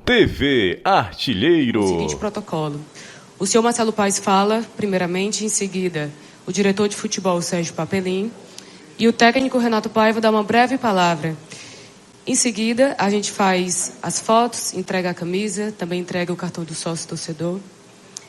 TV Artilheiro. O seguinte protocolo. O senhor Marcelo Paes fala, primeiramente, em seguida, o diretor de futebol, Sérgio Papelim, e o técnico Renato Paiva dá uma breve palavra. Em seguida, a gente faz as fotos, entrega a camisa, também entrega o cartão do sócio-torcedor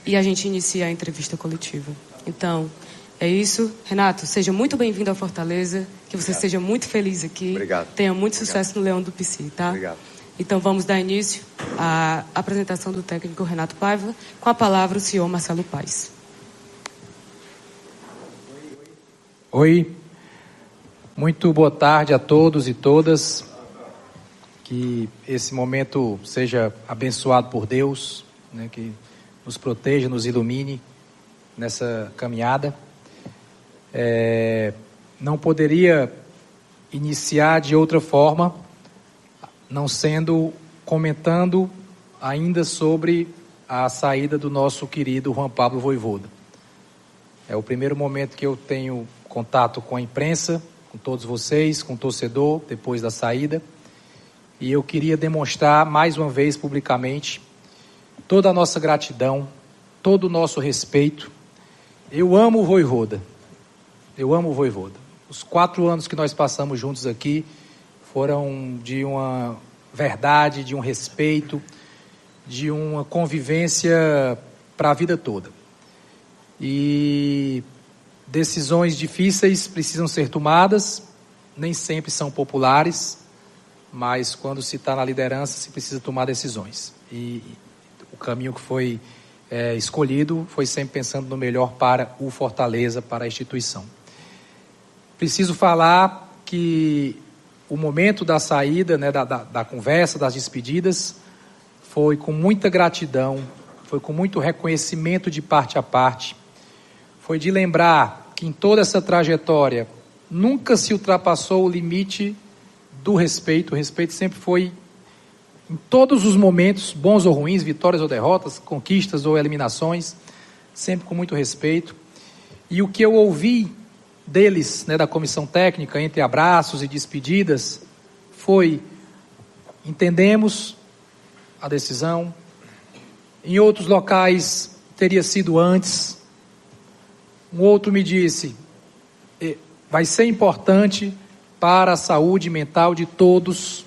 e a gente inicia a entrevista coletiva. Então, é isso. Renato, seja muito bem-vindo à Fortaleza, que você seja muito feliz aqui. Obrigado. Tenha muito sucesso no Leão do Pici, tá? Obrigado. Então, vamos dar início à apresentação do técnico Renato Paiva. Com a palavra, o senhor Marcelo Paes. Oi, muito boa tarde a todos e todas. Que esse momento seja abençoado por Deus, né, que nos proteja, nos ilumine nessa caminhada. Não poderia iniciar de outra forma, não sendo comentando ainda sobre a saída do nosso querido Juan Pablo Vojvoda. É o primeiro momento que eu tenho contato com a imprensa, com todos vocês, com o torcedor, depois da saída. E eu queria demonstrar mais uma vez publicamente toda a nossa gratidão, todo o nosso respeito. Eu amo o Vojvoda. Eu amo o Vojvoda. Os 4 anos que nós passamos juntos aqui foram de uma verdade, de um respeito, de uma convivência para a vida toda. E decisões difíceis precisam ser tomadas, nem sempre são populares, mas quando se está na liderança se precisa tomar decisões. E o caminho que foi escolhido foi sempre pensando no melhor para o Fortaleza, para a instituição. Preciso falar que o momento da saída, né, da conversa, das despedidas, foi com muita gratidão, foi com muito reconhecimento de parte a parte, foi de lembrar que em toda essa trajetória nunca se ultrapassou o limite do respeito. O respeito sempre foi, em todos os momentos, bons ou ruins, vitórias ou derrotas, conquistas ou eliminações, sempre com muito respeito. E o que eu ouvi deles, né, da comissão técnica, entre abraços e despedidas, foi: entendemos a decisão, em outros locais teria sido antes. Um outro me disse: vai ser importante para a saúde mental de todos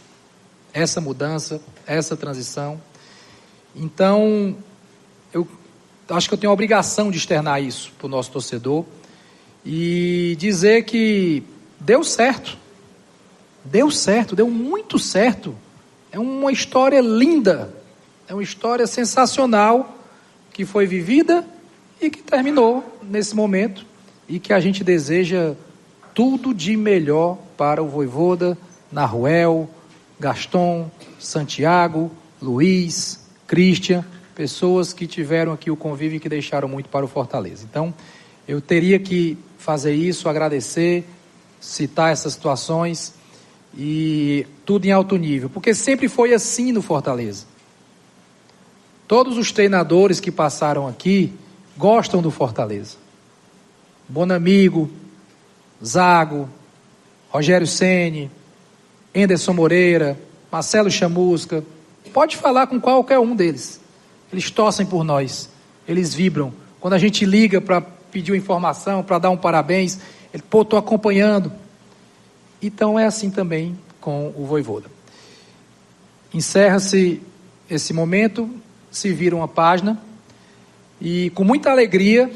essa mudança, essa transição. Então, eu acho que eu tenho a obrigação de externar isso para o nosso torcedor e dizer que deu certo, deu muito certo. É uma história linda, é uma história sensacional que foi vivida e que terminou nesse momento e que a gente deseja tudo de melhor para o Vojvoda, Naruel, Gaston, Santiago, Luiz, Christian, pessoas que tiveram aqui o convívio e que deixaram muito para o Fortaleza. Então, eu teria que fazer isso, agradecer, citar essas situações e tudo em alto nível, porque sempre foi assim no Fortaleza. Todos os treinadores que passaram aqui gostam do Fortaleza. Bonamigo, Zago, Rogério Ceni, Anderson Moreira, Marcelo Chamusca, pode falar com qualquer um deles. Eles torcem por nós, eles vibram. Quando a gente liga para pedir uma informação, para dar um parabéns, ele, estou acompanhando. Então é assim também com o Vojvoda. Encerra-se esse momento, se vira uma página e com muita alegria,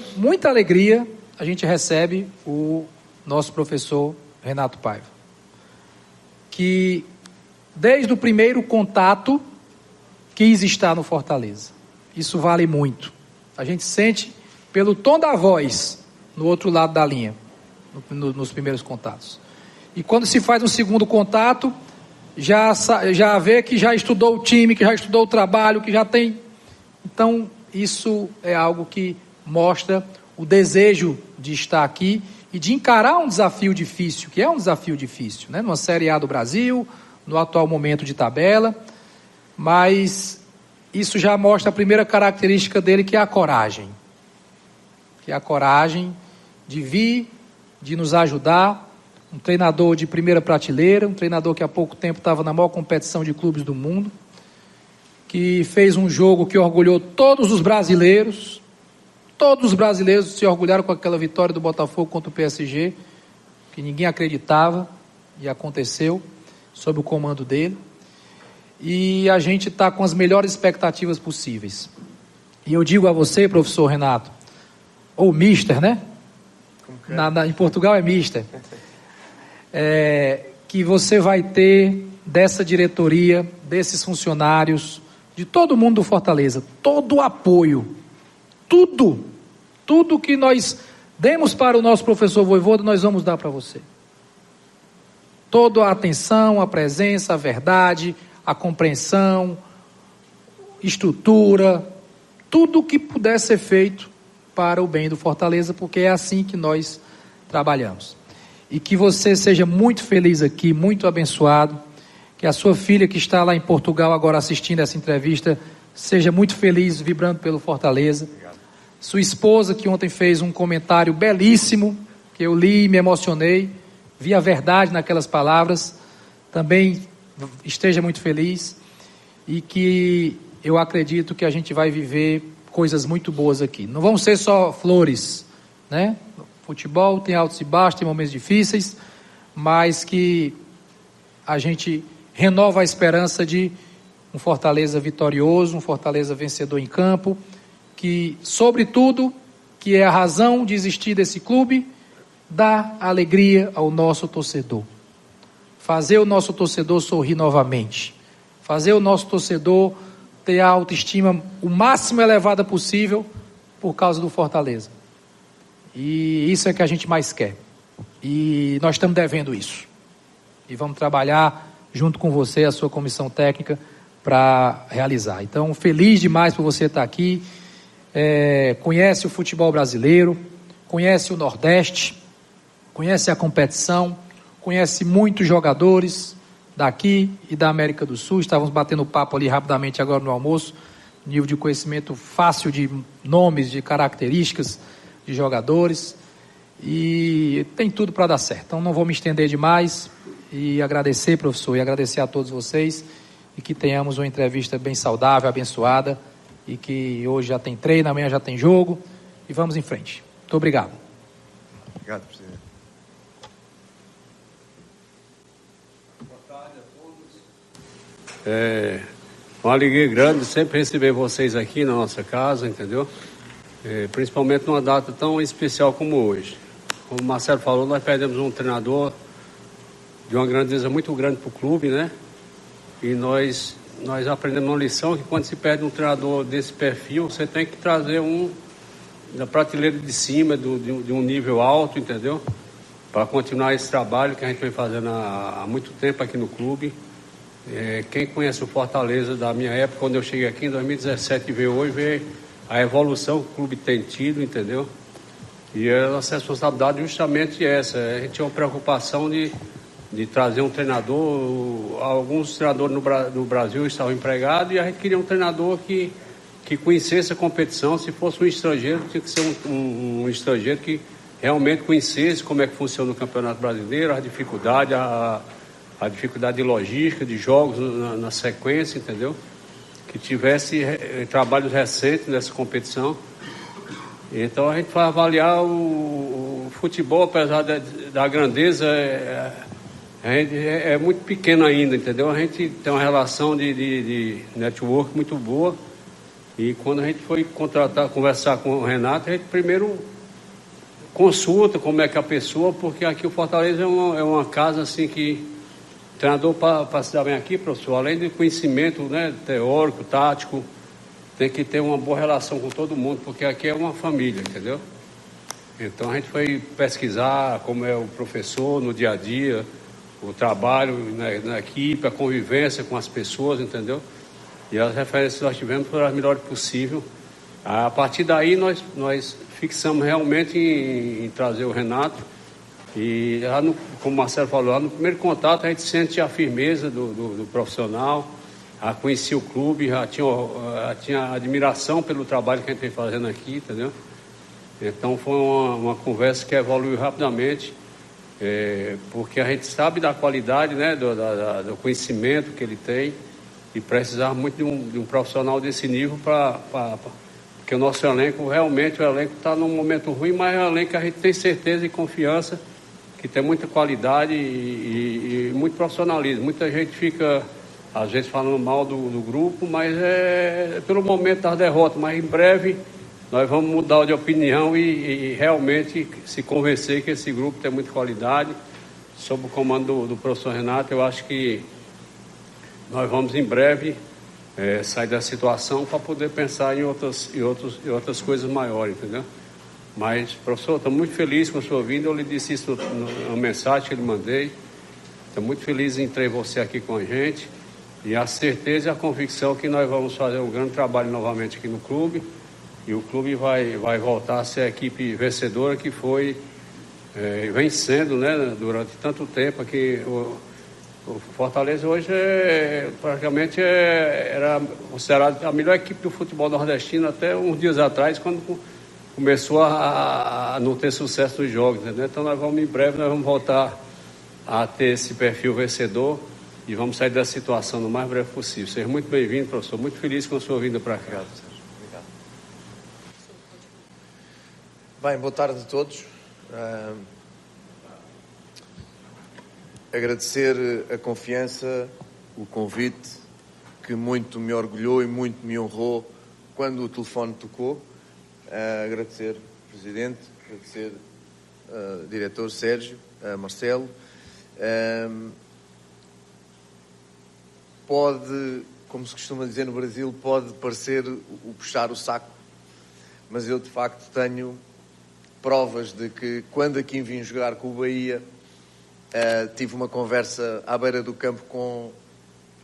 a gente recebe o nosso professor Renato Paiva, que desde o primeiro contato quis estar no Fortaleza. Isso vale muito. A gente sente pelo tom da voz no outro lado da linha, nos primeiros contatos. E quando se faz um segundo contato, já vê que já estudou o time, que já estudou o trabalho, que já tem... Então, isso é algo que mostra o desejo de estar aqui e de encarar um desafio difícil, que é um desafio difícil, né? Numa Série A do Brasil, no atual momento de tabela, mas isso já mostra a primeira característica dele, que é a coragem. Que é a coragem de vir, de nos ajudar, um treinador de primeira prateleira, um treinador que há pouco tempo estava na maior competição de clubes do mundo, que fez um jogo que orgulhou todos os brasileiros. Todos os brasileiros se orgulharam com aquela vitória do Botafogo contra o PSG, que ninguém acreditava, e aconteceu, sob o comando dele. E a gente está com as melhores expectativas possíveis. E eu digo a você, professor Renato, ou mister, né? Em Portugal é mister. Que você vai ter dessa diretoria, desses funcionários, de todo mundo do Fortaleza, todo o apoio, tudo que nós demos para o nosso professor Vojvoda, nós vamos dar para você. Toda a atenção, a presença, a verdade, a compreensão, estrutura, tudo o que puder ser feito para o bem do Fortaleza, porque é assim que nós trabalhamos. E que você seja muito feliz aqui, muito abençoado, que a sua filha que está lá em Portugal agora assistindo essa entrevista, seja muito feliz, vibrando pelo Fortaleza. Obrigado. Sua esposa que ontem fez um comentário belíssimo, que eu li e me emocionei, vi a verdade naquelas palavras, também esteja muito feliz, e que eu acredito que a gente vai viver coisas muito boas aqui. Não vão ser só flores, né? Futebol tem altos e baixos, tem momentos difíceis, mas que a gente renova a esperança de um Fortaleza vitorioso, um Fortaleza vencedor em campo, que, sobretudo, que é a razão de existir desse clube, dá alegria ao nosso torcedor. Fazer o nosso torcedor sorrir novamente. Fazer o nosso torcedor ter a autoestima o máximo elevada possível por causa do Fortaleza. E isso é que a gente mais quer. E nós estamos devendo isso. E vamos trabalhar junto com você, a sua comissão técnica, para realizar. Então, feliz demais por você estar aqui. Conhece o futebol brasileiro, conhece o Nordeste, conhece a competição, conhece muitos jogadores daqui e da América do Sul. Estávamos batendo papo ali rapidamente agora no almoço, nível de conhecimento fácil de nomes, de características de jogadores, e tem tudo para dar certo. Então não vou me estender demais, e agradecer, professor, e agradecer a todos vocês, e que tenhamos uma entrevista bem saudável, abençoada, e que hoje já tem treino, amanhã já tem jogo, e vamos em frente. Muito obrigado. Obrigado, presidente. Uma alegria grande sempre receber vocês aqui na nossa casa, entendeu? Principalmente numa data tão especial como hoje. Como o Marcelo falou, nós perdemos um treinador de uma grandeza muito grande para o clube, né? E nós aprendemos uma lição que quando se perde um treinador desse perfil, você tem que trazer um da prateleira de cima, de um nível alto, entendeu? Para continuar esse trabalho que a gente vem fazendo há muito tempo aqui no clube. Quem conhece o Fortaleza da minha época, quando eu cheguei aqui em 2017 e veio hoje, vê a evolução que o clube tem tido, entendeu? E a nossa responsabilidade é justamente essa. A gente tinha uma preocupação de trazer um treinador. Alguns treinadores no Brasil estavam empregados e a gente queria um treinador que conhecesse a competição. Se fosse um estrangeiro, tinha que ser um estrangeiro que realmente conhecesse como é que funciona o Campeonato Brasileiro, a dificuldade de logística, de jogos na sequência, entendeu? Que tivesse trabalhos recentes nessa competição. Então a gente vai avaliar o futebol, apesar da grandeza, é muito pequeno ainda, entendeu? A gente tem uma relação de network muito boa, e quando a gente foi conversar com o Renato, a gente primeiro consulta como é que a pessoa, porque aqui o Fortaleza é uma casa assim que treinador para se dar bem aqui, professor, além de conhecimento, né, teórico, tático, tem que ter uma boa relação com todo mundo, porque aqui é uma família, entendeu? Então a gente foi pesquisar como é o professor no dia a dia, o trabalho na equipe, a convivência com as pessoas, entendeu? E as referências que nós tivemos foram as melhores possíveis. A partir daí nós fixamos realmente em trazer o Renato. E lá como o Marcelo falou, lá no primeiro contato a gente sente a firmeza do profissional, já conhecia o clube, já tinha admiração pelo trabalho que a gente vem fazendo aqui, entendeu? Então foi uma conversa que evoluiu rapidamente, porque a gente sabe da qualidade, né, do conhecimento que ele tem, e precisava muito de um profissional desse nível porque o nosso elenco, realmente, o elenco está num momento ruim, mas é um elenco que a gente tem certeza e confiança que tem muita qualidade e muito profissionalismo. Muita gente fica, às vezes, falando mal do grupo, mas é pelo momento das derrotas, mas em breve nós vamos mudar de opinião e realmente se convencer que esse grupo tem muita qualidade. Sob o comando do professor Renato, eu acho que nós vamos em breve sair da situação para poder pensar em outras coisas maiores, entendeu? Mas, professor, estou muito feliz com a sua vinda. Eu lhe disse isso na mensagem que eu lhe mandei. Estou muito feliz em ter você aqui com a gente. E a certeza e a convicção que nós vamos fazer um grande trabalho novamente aqui no clube. E o clube vai voltar a ser a equipe vencedora que foi vencendo, né, durante tanto tempo aqui. O Fortaleza hoje praticamente era considerado a melhor equipe do futebol nordestino até uns dias atrás, quando começou a não ter sucesso nos jogos, entendeu? Então em breve nós vamos voltar a ter esse perfil vencedor e vamos sair da situação no mais breve possível. Seja muito bem-vindo, professor. Muito feliz com a sua vinda para cá. Obrigado. Bem, boa tarde a todos. Agradecer a confiança, o convite, que muito me orgulhou e muito me honrou quando o telefone tocou. Agradecer ao Presidente, agradecer ao Diretor Sérgio, a Marcelo. Pode, como se costuma dizer no Brasil, pode parecer o puxar o saco, mas eu de facto tenho provas de que quando aqui vim jogar com o Bahia, tive uma conversa à beira do campo com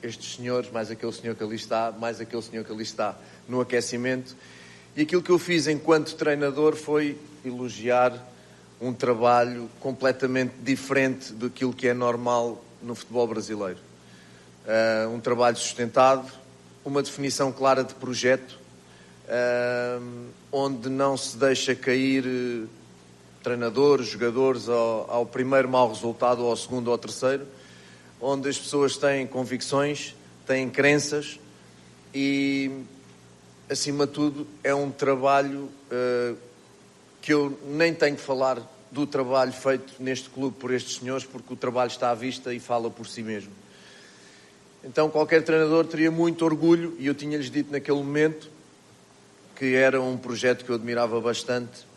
estes senhores, mais aquele senhor que ali está, mais aquele senhor que ali está, no aquecimento. E aquilo que eu fiz enquanto treinador foi elogiar um trabalho completamente diferente daquilo que é normal no futebol brasileiro. Um trabalho sustentado, uma definição clara de projeto, onde não se deixa cair treinadores, jogadores ao primeiro mau resultado, ou ao segundo ou ao terceiro, onde as pessoas têm convicções, têm crenças e, acima de tudo, é um trabalho que eu nem tenho que falar do trabalho feito neste clube por estes senhores, porque o trabalho está à vista e fala por si mesmo. Então qualquer treinador teria muito orgulho, e eu tinha-lhes dito naquele momento que era um projeto que eu admirava bastante,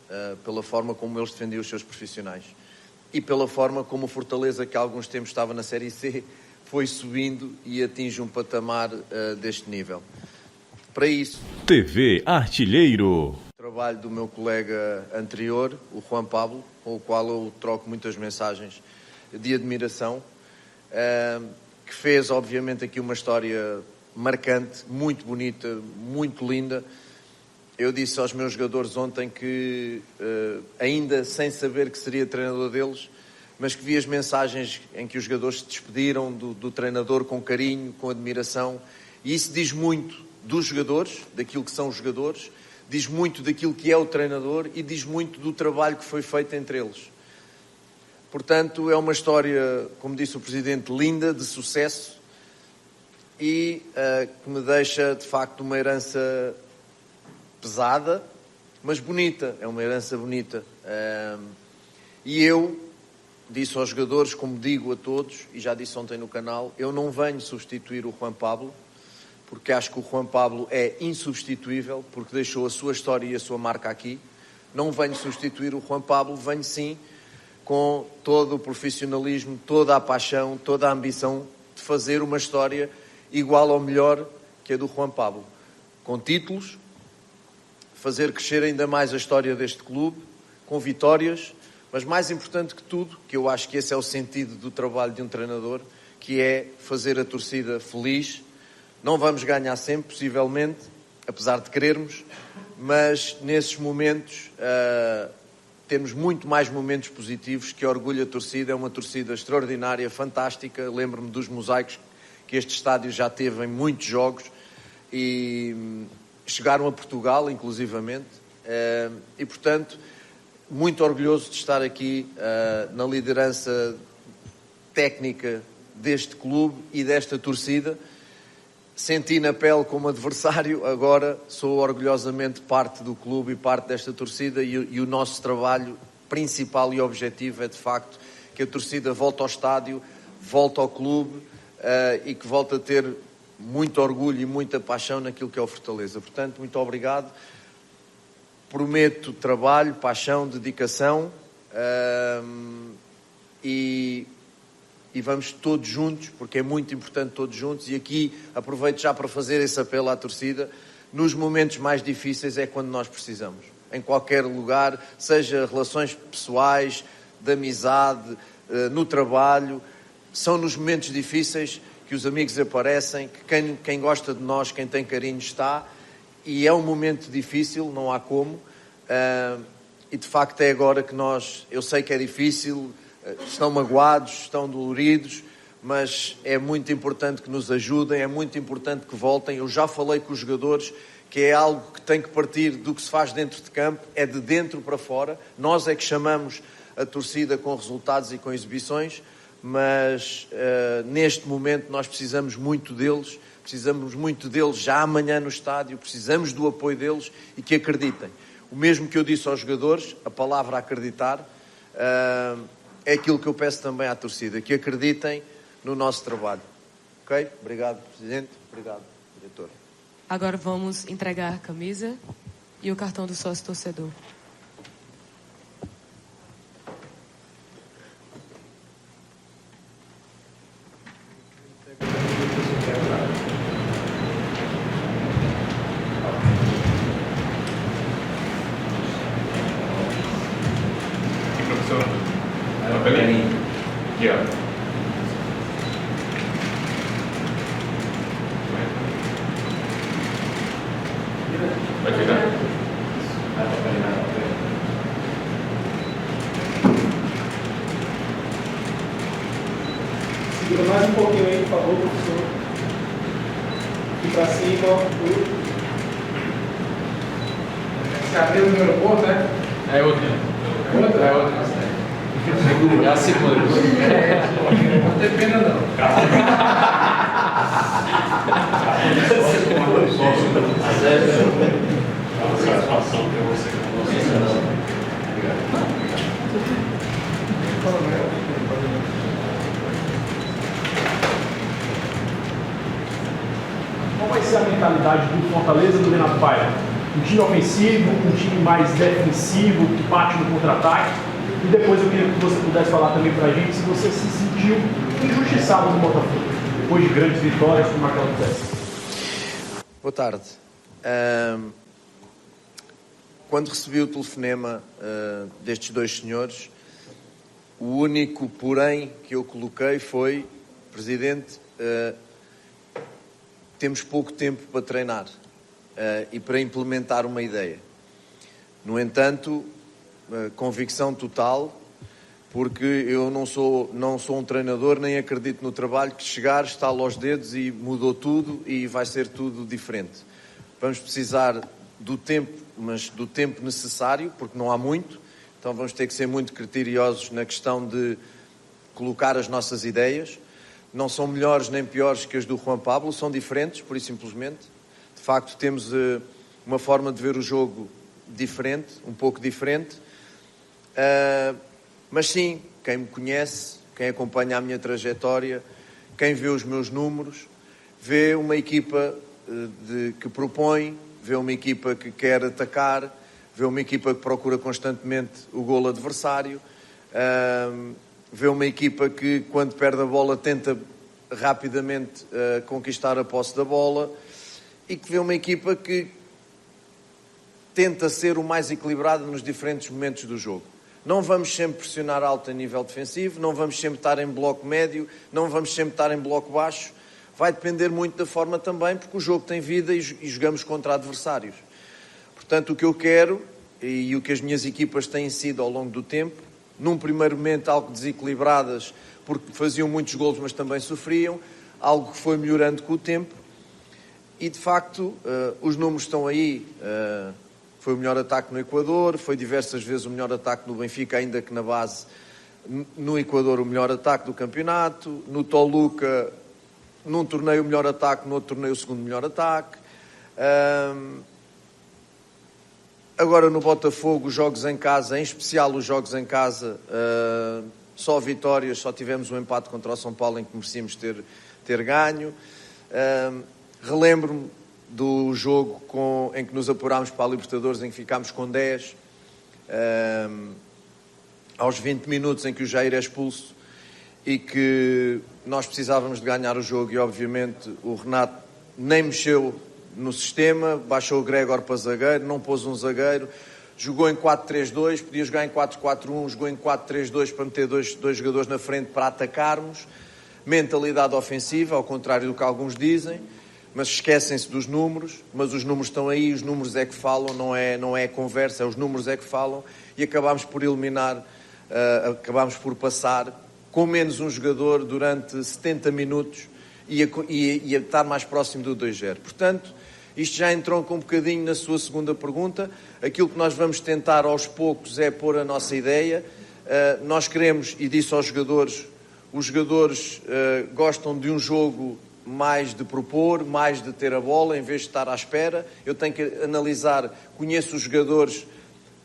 pela forma como eles defendiam os seus profissionais e pela forma como o Fortaleza, que há alguns tempos estava na Série C, foi subindo e atinge um patamar deste nível. Para isso, TV Artilheiro. trabalho do meu colega anterior, o Juan Pablo, com o qual eu troco muitas mensagens de admiração, que fez obviamente aqui uma história marcante, muito bonita, muito linda. Eu disse aos meus jogadores ontem que, ainda sem saber que seria treinador deles, mas que vi as mensagens em que os jogadores se despediram do treinador com carinho, com admiração, e isso diz muito dos jogadores, daquilo que são os jogadores, diz muito daquilo que é o treinador e diz muito do trabalho que foi feito entre eles. Portanto, é uma história, como disse o Presidente, linda, de sucesso e que me deixa, de facto, uma herança pesada, mas bonita. É uma herança bonita. E eu disse aos jogadores, como digo a todos, e já disse ontem no canal, eu não venho substituir o Juan Pablo, porque acho que o Juan Pablo é insubstituível, porque deixou a sua história e a sua marca aqui. Não venho substituir o Juan Pablo, venho sim com todo o profissionalismo, toda a paixão, toda a ambição de fazer uma história igual ou melhor que a do Juan Pablo. Com títulos, fazer crescer ainda mais a história deste clube, com vitórias, mas mais importante que tudo, que eu acho que esse é o sentido do trabalho de um treinador, que é fazer a torcida feliz. Não vamos ganhar sempre, possivelmente, apesar de querermos, mas nesses momentos temos muito mais momentos positivos que orgulha a torcida. É uma torcida extraordinária, fantástica. Lembro-me dos mosaicos que este estádio já teve em muitos jogos e chegaram a Portugal, inclusivamente, e, portanto, muito orgulhoso de estar aqui na liderança técnica deste clube e desta torcida, senti na pele como adversário, agora sou orgulhosamente parte do clube e parte desta torcida, e o nosso trabalho principal e objetivo é, de facto, que a torcida volte ao estádio, volte ao clube e que volte a ter muito orgulho e muita paixão naquilo que é o Fortaleza. Portanto, muito obrigado. Prometo trabalho, paixão, dedicação e vamos todos juntos, porque é muito importante todos juntos, e aqui aproveito já para fazer esse apelo à torcida. Nos momentos mais difíceis é quando nós precisamos, em qualquer lugar, seja relações pessoais, de amizade, no trabalho, são nos momentos difíceis que os amigos aparecem, que quem gosta de nós, quem tem carinho está, e é um momento difícil, não há como, e de facto é agora que eu sei que é difícil, estão magoados, estão doloridos, mas é muito importante que nos ajudem, é muito importante que voltem. Eu já falei com os jogadores que é algo que tem que partir do que se faz dentro de campo, é de dentro para fora. Nós é que chamamos a torcida com resultados e com exibições, mas neste momento nós precisamos muito deles já amanhã no estádio, precisamos do apoio deles e que acreditem. O mesmo que eu disse aos jogadores, a palavra acreditar, é aquilo que eu peço também à torcida, que acreditem no nosso trabalho. Ok? Obrigado, Presidente. Obrigado, Diretor. Agora vamos entregar a camisa e o cartão do sócio-torcedor. Professor, papelinho. Aqui, ó. Vai cuidar. Segura mais um pouquinho aí, por favor, professor. Aqui pra cima, ó. Você abriu o número ponto, né? É outra. Outra? É outra. É a segunda. Não tem pena, não. Satisfação para você. Qual vai ser a mentalidade do Fortaleza do Renato Paiva? Um time ofensivo, um time mais defensivo, que parte no contra-ataque? E depois eu queria que você pudesse falar também pra gente se você se sentiu injustiçado no Botafogo, depois de grandes vitórias como aquela do Zé. Boa tarde. Quando recebi o telefonema destes dois senhores, o único porém que eu coloquei foi: Presidente, temos pouco tempo para treinar e para implementar uma ideia. No entanto, convicção total, porque eu não sou um treinador, nem acredito no trabalho que chegar, estala aos dedos e mudou tudo e vai ser tudo diferente. Vamos precisar do tempo, mas do tempo necessário, porque não há muito, então vamos ter que ser muito criteriosos na questão de colocar as nossas ideias. Não são melhores nem piores que as do Juan Pablo, são diferentes, por e simplesmente. De facto, temos uma forma de ver o jogo diferente, um pouco diferente. Mas sim, quem me conhece, quem acompanha a minha trajetória, quem vê os meus números, vê uma equipa que propõe, vê uma equipa que quer atacar, vê uma equipa que procura constantemente o golo adversário, vê uma equipa que, quando perde a bola, tenta rapidamente conquistar a posse da bola, e que vê uma equipa que tenta ser o mais equilibrado nos diferentes momentos do jogo. Não vamos sempre pressionar alto a nível defensivo, não vamos sempre estar em bloco médio, não vamos sempre estar em bloco baixo. Vai depender muito da forma também, porque o jogo tem vida e jogamos contra adversários. Portanto, o que eu quero, e o que as minhas equipas têm sido ao longo do tempo, num primeiro momento algo desequilibradas, porque faziam muitos golos, mas também sofriam, algo que foi melhorando com o tempo, e de facto os números estão aí. Foi o melhor ataque no Equador, foi diversas vezes o melhor ataque no Benfica, ainda que na base, no Equador, o melhor ataque do campeonato. No Toluca, num torneio o melhor ataque, no outro torneio o segundo melhor ataque. Agora no Botafogo, os jogos em casa, em especial os jogos em casa, só vitórias, só tivemos um empate contra o São Paulo em que merecíamos ter ganho. Relembro-me do jogo em que nos apurámos para a Libertadores, em que ficámos com 10, aos 20 minutos em que o Jair é expulso e que nós precisávamos de ganhar o jogo e obviamente o Renato nem mexeu no sistema, baixou o Gregor para zagueiro, não pôs um zagueiro, jogou em 4-3-2, podia jogar em 4-4-1, jogou em 4-3-2 para meter dois jogadores na frente para atacarmos. Mentalidade ofensiva, ao contrário do que alguns dizem, mas esquecem-se dos números, mas os números estão aí, os números é que falam, não é conversa, os números é que falam, e acabámos por eliminar, acabámos por passar com menos um jogador durante 70 minutos e a estar mais próximo do 2-0. Portanto, isto já entronca um bocadinho na sua segunda pergunta. Aquilo que nós vamos tentar aos poucos é pôr a nossa ideia. Nós queremos, e disse aos jogadores, os jogadores gostam de um jogo mais de propor, mais de ter a bola, em vez de estar à espera. Eu tenho que analisar, conheço os jogadores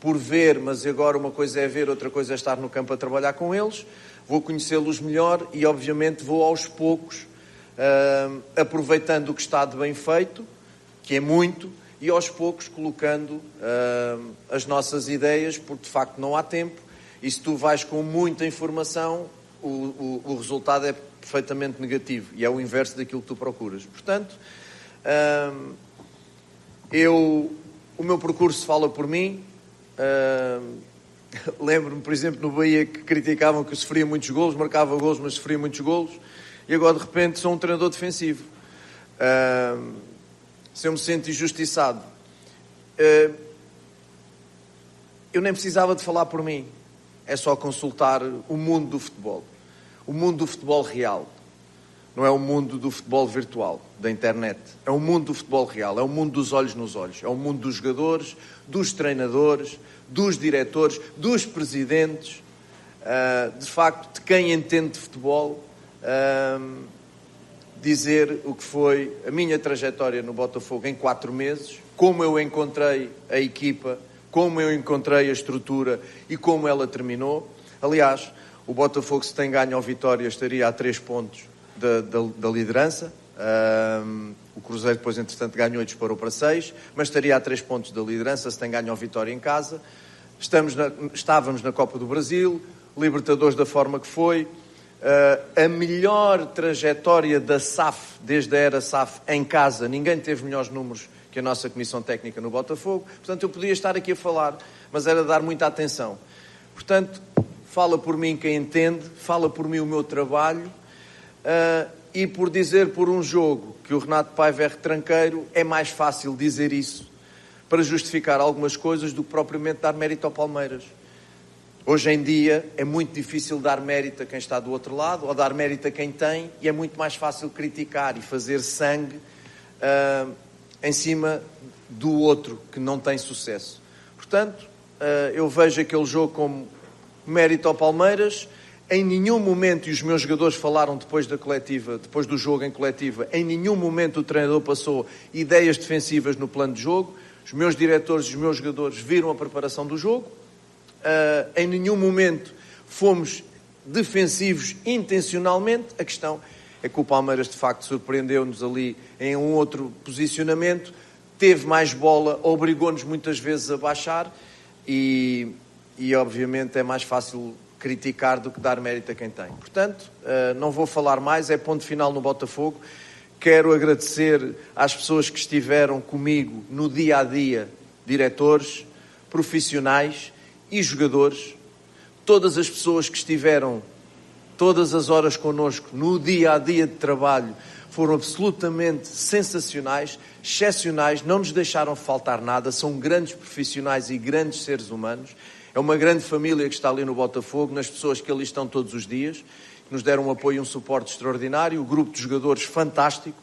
por ver, mas agora uma coisa é ver, outra coisa é estar no campo a trabalhar com eles. Vou conhecê-los melhor e, obviamente, vou aos poucos, aproveitando o que está de bem feito, que é muito, e aos poucos colocando as nossas ideias, porque de facto não há tempo, e se tu vais com muita informação, o resultado é perfeitamente negativo, e é o inverso daquilo que tu procuras. Portanto, o meu percurso fala por mim. Lembro-me, por exemplo, no Bahia, que criticavam que eu sofria muitos golos, marcava golos, mas sofria muitos golos, e agora de repente sou um treinador defensivo. Se eu me sinto injustiçado, eu nem precisava de falar por mim, é só consultar o mundo do futebol, o mundo do futebol real. Não é o mundo do futebol virtual, da internet. É o mundo do futebol real, é o mundo dos olhos nos olhos. É o mundo dos jogadores, dos treinadores, dos diretores, dos presidentes, de facto, de quem entende de futebol, dizer o que foi a minha trajetória no Botafogo em 4 meses, como eu encontrei a equipa, como eu encontrei a estrutura e como ela terminou. Aliás, o Botafogo, se tem ganho ao Vitória, estaria a 3 pontos da liderança. O Cruzeiro depois, entretanto, ganhou e disparou para 6, mas estaria a 3 pontos da liderança se tem ganho ao Vitória em casa. Estávamos na Copa do Brasil, Libertadores da forma que foi, a melhor trajetória da SAF, desde a era SAF, em casa. Ninguém teve melhores números que a nossa Comissão Técnica no Botafogo. Portanto, eu podia estar aqui a falar, mas era dar muita atenção. Portanto, fala por mim quem entende, fala por mim o meu trabalho. E por dizer por um jogo que o Renato Paiva é retranqueiro, é mais fácil dizer isso para justificar algumas coisas do que propriamente dar mérito ao Palmeiras. Hoje em dia é muito difícil dar mérito a quem está do outro lado ou dar mérito a quem tem, e é muito mais fácil criticar e fazer sangue em cima do outro que não tem sucesso. Portanto, eu vejo aquele jogo como mérito ao Palmeiras. Em nenhum momento, e os meus jogadores falaram depois da coletiva, depois do jogo em coletiva, em nenhum momento o treinador passou ideias defensivas no plano de jogo. Os meus diretores e os meus jogadores viram a preparação do jogo. Em nenhum momento fomos defensivos intencionalmente. A questão é que o Palmeiras, de facto, surpreendeu-nos ali em um outro posicionamento, teve mais bola, obrigou-nos muitas vezes a baixar e obviamente é mais fácil criticar do que dar mérito a quem tem. Portanto, não vou falar mais, é ponto final no Botafogo. Quero agradecer às pessoas que estiveram comigo no dia-a-dia, diretores, profissionais e jogadores, todas as pessoas que estiveram todas as horas connosco no dia-a-dia de trabalho foram absolutamente sensacionais, excepcionais, não nos deixaram faltar nada, são grandes profissionais e grandes seres humanos. É uma grande família que está ali no Botafogo, nas pessoas que ali estão todos os dias, que nos deram um apoio e um suporte extraordinário, o grupo de jogadores fantástico,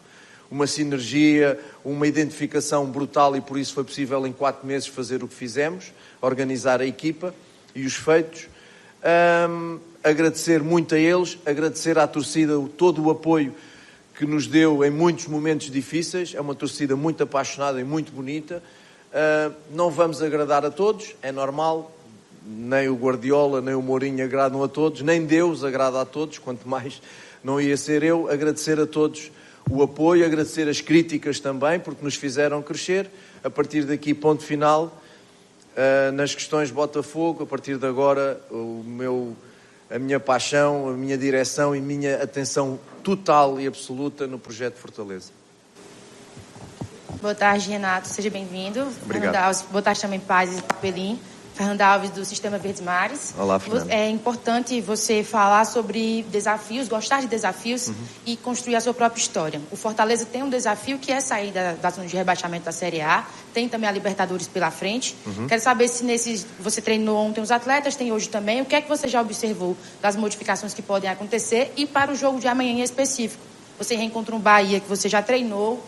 uma sinergia, uma identificação brutal, e por isso foi possível em 4 meses fazer o que fizemos, organizar a equipa e os feitos. Agradecer muito a eles, agradecer à torcida todo o apoio que nos deu em muitos momentos difíceis. É uma torcida muito apaixonada e muito bonita. Não vamos agradar a todos, é normal. Nem o Guardiola, nem o Mourinho agradam a todos, nem Deus agrada a todos, quanto mais não ia ser eu. Agradecer a todos o apoio, agradecer as críticas também, porque nos fizeram crescer. A partir daqui, ponto final, nas questões Botafogo. A partir de agora, a minha paixão, a minha direção e a minha atenção total e absoluta no projeto Fortaleza. Boa tarde, Renato. Seja bem-vindo. Obrigado. Boa tarde também, Paz e Papelim. Fernando Alves, do Sistema Verdes Mares. Olá, Fernando. É importante você falar sobre desafios, gostar de desafios e construir a sua própria história. O Fortaleza tem um desafio que é sair da zona de rebaixamento da Série A. Tem também a Libertadores pela frente. Quero saber se você treinou ontem os atletas, tem hoje também. O que é que você já observou das modificações que podem acontecer? E para o jogo de amanhã em específico, você reencontra um Bahia que você já treinou,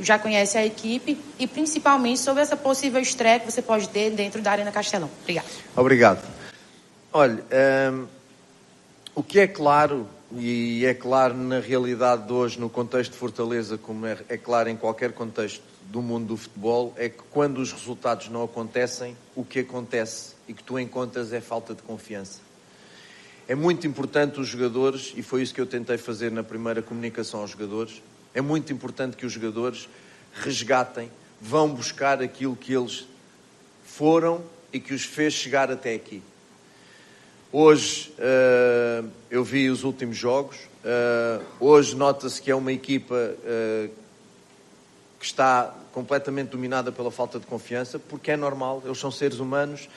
já conhece a equipe, e principalmente sobre essa possível estreia que você pode ter dentro da Arena Castelão. Obrigado. Obrigado. Olha, o que é claro, e é claro na realidade de hoje, no contexto de Fortaleza, como é claro em qualquer contexto do mundo do futebol, é que quando os resultados não acontecem, o que acontece e que tu encontras é falta de confiança. É muito importante os jogadores, e foi isso que eu tentei fazer na primeira comunicação aos jogadores, é muito importante que os jogadores resgatem, vão buscar aquilo que eles foram e que os fez chegar até aqui. Hoje eu vi os últimos jogos, hoje nota-se que é uma equipa que está completamente dominada pela falta de confiança, porque é normal, eles são seres humanos,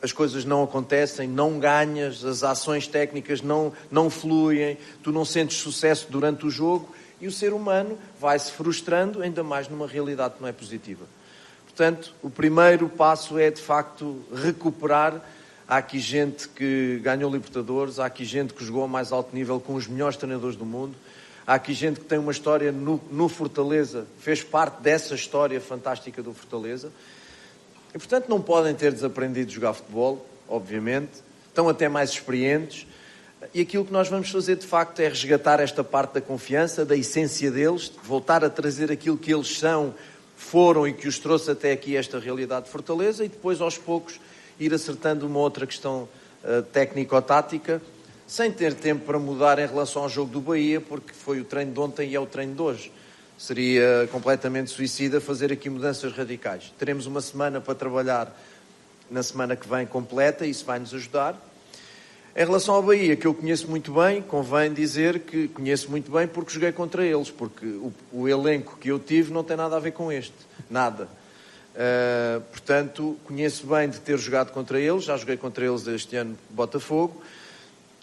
as coisas não acontecem, não ganhas, as ações técnicas não fluem, tu não sentes sucesso durante o jogo, e o ser humano vai-se frustrando, ainda mais numa realidade que não é positiva. Portanto, o primeiro passo é, de facto, recuperar. Há aqui gente que ganhou Libertadores, há aqui gente que jogou a mais alto nível com os melhores treinadores do mundo, há aqui gente que tem uma história no Fortaleza, fez parte dessa história fantástica do Fortaleza, e, portanto, não podem ter desaprendido a jogar futebol, obviamente, estão até mais experientes. E aquilo que nós vamos fazer, de facto, é resgatar esta parte da confiança, da essência deles, voltar a trazer aquilo que eles foram e que os trouxe até aqui esta realidade de Fortaleza, e depois, aos poucos, ir acertando uma outra questão técnico-tática, sem ter tempo para mudar em relação ao jogo do Bahia, porque foi o treino de ontem e é o treino de hoje. Seria completamente suicida fazer aqui mudanças radicais. Teremos uma semana para trabalhar na semana que vem completa, e isso vai nos ajudar. Em relação ao Bahia, que eu conheço muito bem, convém dizer que conheço muito bem porque joguei contra eles, porque o elenco que eu tive não tem nada a ver com este, nada. Portanto, conheço bem de ter jogado contra eles, já joguei contra eles este ano Botafogo.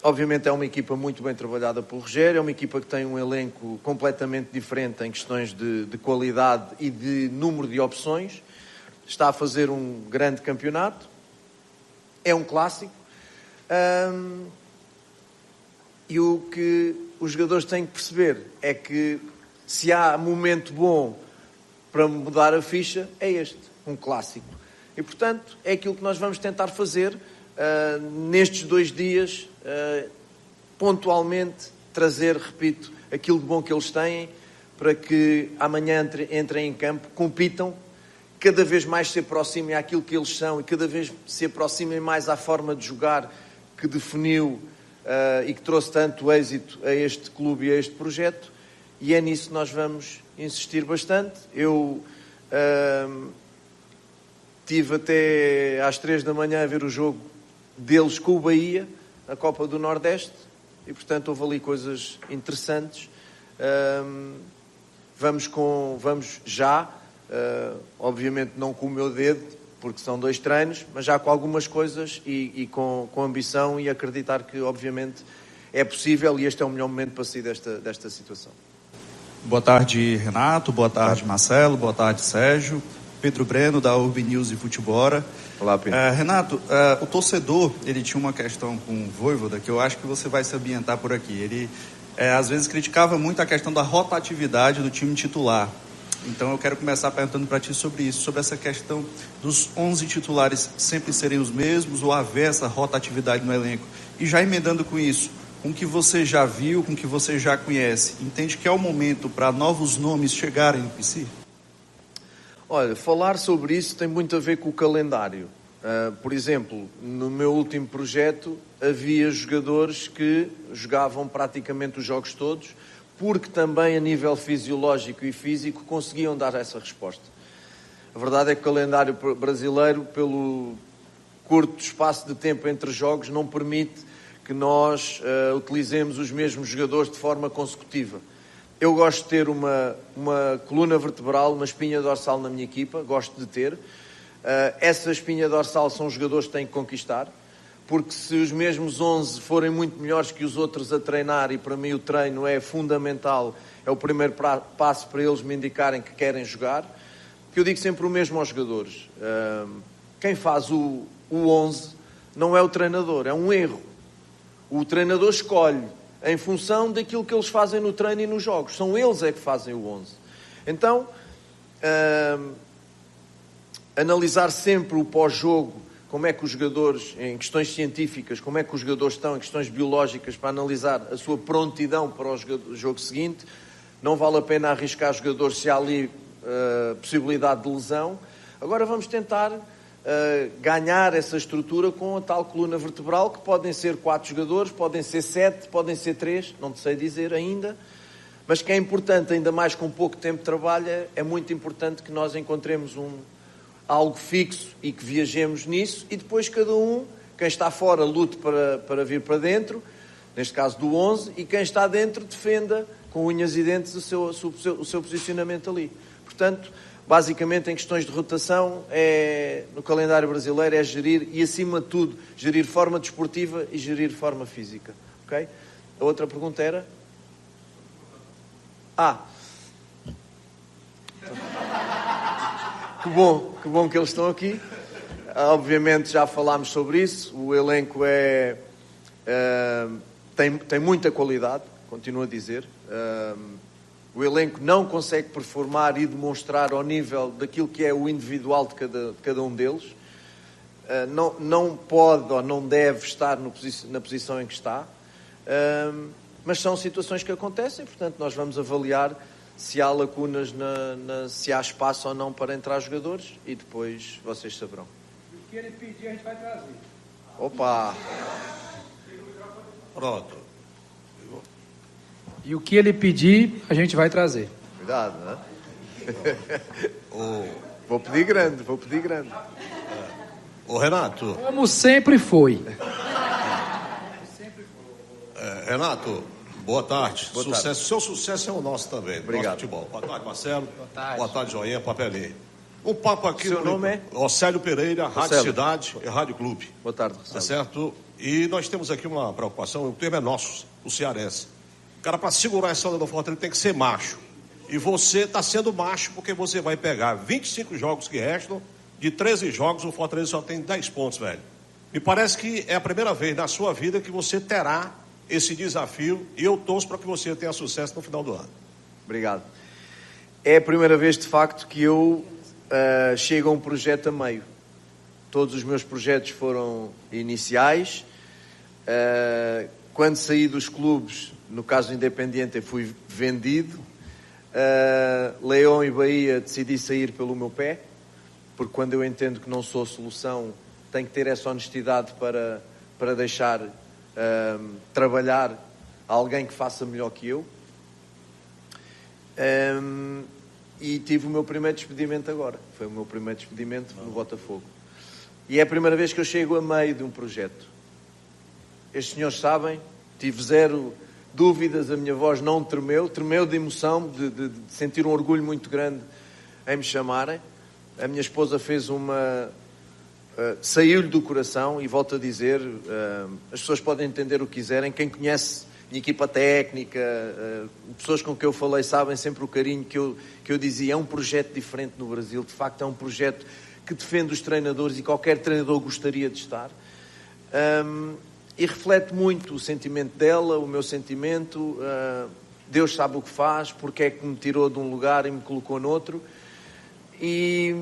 Obviamente é uma equipa muito bem trabalhada por Rogério, é uma equipa que tem um elenco completamente diferente em questões de qualidade e de número de opções. Está a fazer um grande campeonato, é um clássico. E o que os jogadores têm que perceber é que se há momento bom para mudar a ficha, é este, um clássico. E, portanto, é aquilo que nós vamos tentar fazer nestes 2 dias, pontualmente, trazer, repito, aquilo de bom que eles têm, para que amanhã entrem em campo, compitam, cada vez mais se aproximem àquilo que eles são e cada vez se aproximem mais à forma de jogar que definiu e que trouxe tanto êxito a este clube e a este projeto, e é nisso que nós vamos insistir bastante. Eu estive até às 3 da manhã a ver o jogo deles com o Bahia, na Copa do Nordeste, e portanto houve ali coisas interessantes. Vamos já, obviamente não com o meu dedo, porque são 2 treinos, mas já com algumas coisas e com ambição, e acreditar que, obviamente, é possível, e este é o melhor momento para sair desta situação. Boa tarde, Renato. Boa tarde, Marcelo. Boa tarde, Sérgio. Pedro Breno, da Urban News e Futebora. Olá, Pedro. Renato, o torcedor, ele tinha uma questão com o Vojvoda, que eu acho que você vai se ambientar por aqui. Ele, às vezes, criticava muito a questão da rotatividade do time titular. Então eu quero começar perguntando para ti sobre isso, sobre essa questão dos 11 titulares sempre serem os mesmos ou haver essa rotatividade no elenco. E já emendando com isso, com o que você já viu, com o que você já conhece, entende que é o momento para novos nomes chegarem no PC? Olha, falar sobre isso tem muito a ver com o calendário. Por exemplo, no meu último projeto havia jogadores que jogavam praticamente os jogos todos, porque também a nível fisiológico e físico conseguiam dar essa resposta. A verdade é que o calendário brasileiro, pelo curto espaço de tempo entre jogos, não permite que nós utilizemos os mesmos jogadores de forma consecutiva. Eu gosto de ter uma coluna vertebral, uma espinha dorsal na minha equipa, gosto de ter. Essa espinha dorsal são os jogadores que têm que conquistar, porque se os mesmos 11 forem muito melhores que os outros a treinar, e para mim o treino é fundamental, é o primeiro passo para eles me indicarem que querem jogar, que eu digo sempre o mesmo aos jogadores. Quem faz o 11 não é o treinador, é um erro. O treinador escolhe em função daquilo que eles fazem no treino e nos jogos. São eles é que fazem o 11. Então, analisar sempre o pós-jogo, como é que os jogadores, em questões científicas, como é que os jogadores estão, em questões biológicas, para analisar a sua prontidão para o jogo seguinte. Não vale a pena arriscar jogadores se há ali possibilidade de lesão. Agora vamos tentar ganhar essa estrutura com a tal coluna vertebral, que podem ser 4 jogadores, podem ser 7, podem ser 3, não te sei dizer ainda, mas que é importante, ainda mais com pouco tempo de trabalho, é muito importante que nós encontremos algo fixo e que viajemos nisso, e depois cada um, quem está fora lute para vir para dentro, neste caso do 11, e quem está dentro defenda com unhas e dentes o seu posicionamento ali. Portanto, basicamente, em questões de rotação, no calendário brasileiro, é gerir, e acima de tudo, gerir forma desportiva e gerir forma física. Ok? A outra pergunta era? Que bom que eles estão aqui. Obviamente já falámos sobre isso. O elenco tem muita qualidade, continuo a dizer. O elenco não consegue performar e demonstrar ao nível daquilo que é o individual de cada um deles. Não pode ou não deve estar na posição em que está. Mas são situações que acontecem, portanto nós vamos avaliar se há lacunas, se há espaço ou não para entrar jogadores, e depois vocês saberão. O que ele pedir a gente vai trazer. Opa! Pronto. E o que ele pedir, a gente vai trazer. Cuidado, né? Vou pedir grande. Ô Renato. Como sempre foi. Renato, boa tarde. Boa Sucesso. tarde. Seu sucesso é o nosso também. Obrigado. Nosso futebol. Boa tarde, Marcelo. Boa tarde. Joinha, Papelinho. Um papo aqui. Seu nome é? Océlio Pereira, Rádio Océlio. Cidade e Rádio Clube. Boa tarde, Tá Marcelo. certo? E nós temos aqui uma preocupação, o termo é nosso, o cearense. O cara, para segurar essa onda do Fortaleza, ele tem que ser macho. E você está sendo macho porque você vai pegar 25 jogos que restam, de 13 jogos o Fortaleza só tem 10 pontos, velho. Me parece que é a primeira vez na sua vida que você terá esse desafio, e eu torço para que você tenha sucesso no final do ano. Obrigado. É a primeira vez, de facto, que eu chego a um projeto a meio. Todos os meus projetos foram iniciais. Quando saí dos clubes, no caso do Independiente, fui vendido. Leão e Bahia decidi sair pelo meu pé, porque quando eu entendo que não sou solução, tenho que ter essa honestidade para deixar trabalhar alguém que faça melhor que eu. E tive o meu primeiro despedimento agora. Foi o meu primeiro despedimento no Botafogo. E é a primeira vez que eu chego a meio de um projeto. Estes senhores sabem, tive zero dúvidas, a minha voz não tremeu de emoção, de sentir um orgulho muito grande em me chamarem. A minha esposa fez saiu-lhe do coração, e volto a dizer, as pessoas podem entender o que quiserem, quem conhece minha equipa técnica, pessoas com quem eu falei sabem sempre o carinho que eu dizia. É um projeto diferente no Brasil, de facto é um projeto que defende os treinadores, e qualquer treinador gostaria de estar. E reflete muito o sentimento dela, o meu sentimento. Deus sabe o que faz, porque é que me tirou de um lugar e me colocou noutro. E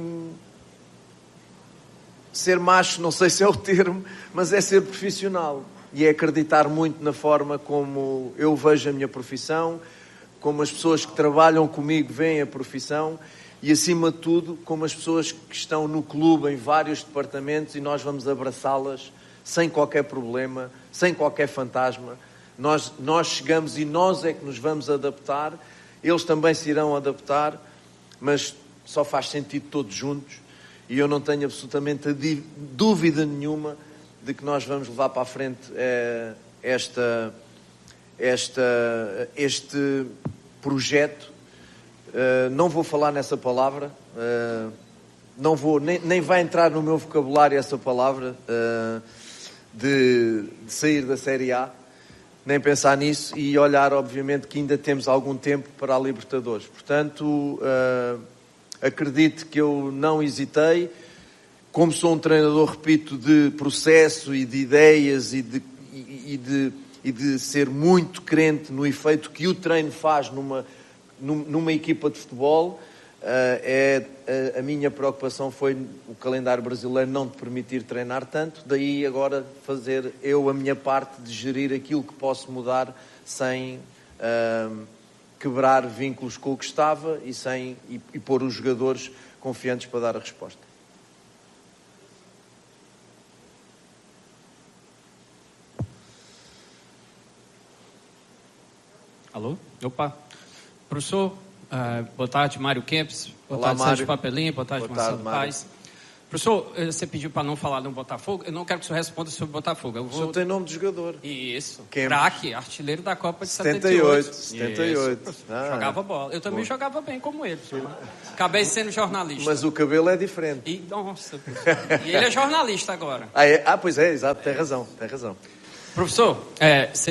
ser macho, não sei se é o termo, mas é ser profissional. e é acreditar muito na forma como eu vejo a minha profissão, como as pessoas que trabalham comigo veem a profissão e, acima de tudo, como as pessoas que estão no clube em vários departamentos, e nós vamos abraçá-las sem qualquer problema, sem qualquer fantasma. Nós chegamos e nós é que nos vamos adaptar, eles também se irão adaptar, mas só faz sentido todos juntos, e eu não tenho absolutamente dúvida nenhuma de que nós vamos levar para a frente este projeto. Não vou falar nessa palavra, não vou, nem vai entrar no meu vocabulário essa palavra de sair da Série A, nem pensar nisso, e olhar, obviamente, que ainda temos algum tempo para a Libertadores. Portanto, acredito que eu não hesitei. Como sou um treinador, repito, de processo e de ideias e de ser muito crente no efeito que o treino faz numa equipa de futebol, a minha preocupação foi o calendário brasileiro não te permitir treinar tanto, daí agora fazer eu a minha parte de gerir aquilo que posso mudar sem quebrar vínculos com o que estava e pôr os jogadores confiantes para dar a resposta. Alô? Opa. Professor, boa tarde, Mário Kempis. Boa Olá, tarde, Mário. Sérgio Papelinho. Boa tarde, Marcelo Paes. Professor, você pediu para não falar no Botafogo. Eu não quero que o senhor responda sobre o Botafogo. O senhor tem nome de jogador. Isso. Kempis. Craque, artilheiro da Copa de 78. 78. Isso. Jogava bola. Eu também jogava bem como ele. Acabei sendo jornalista. Mas o cabelo é diferente. Nossa, e ele é jornalista agora. Pois é, exato, tem razão. Professor,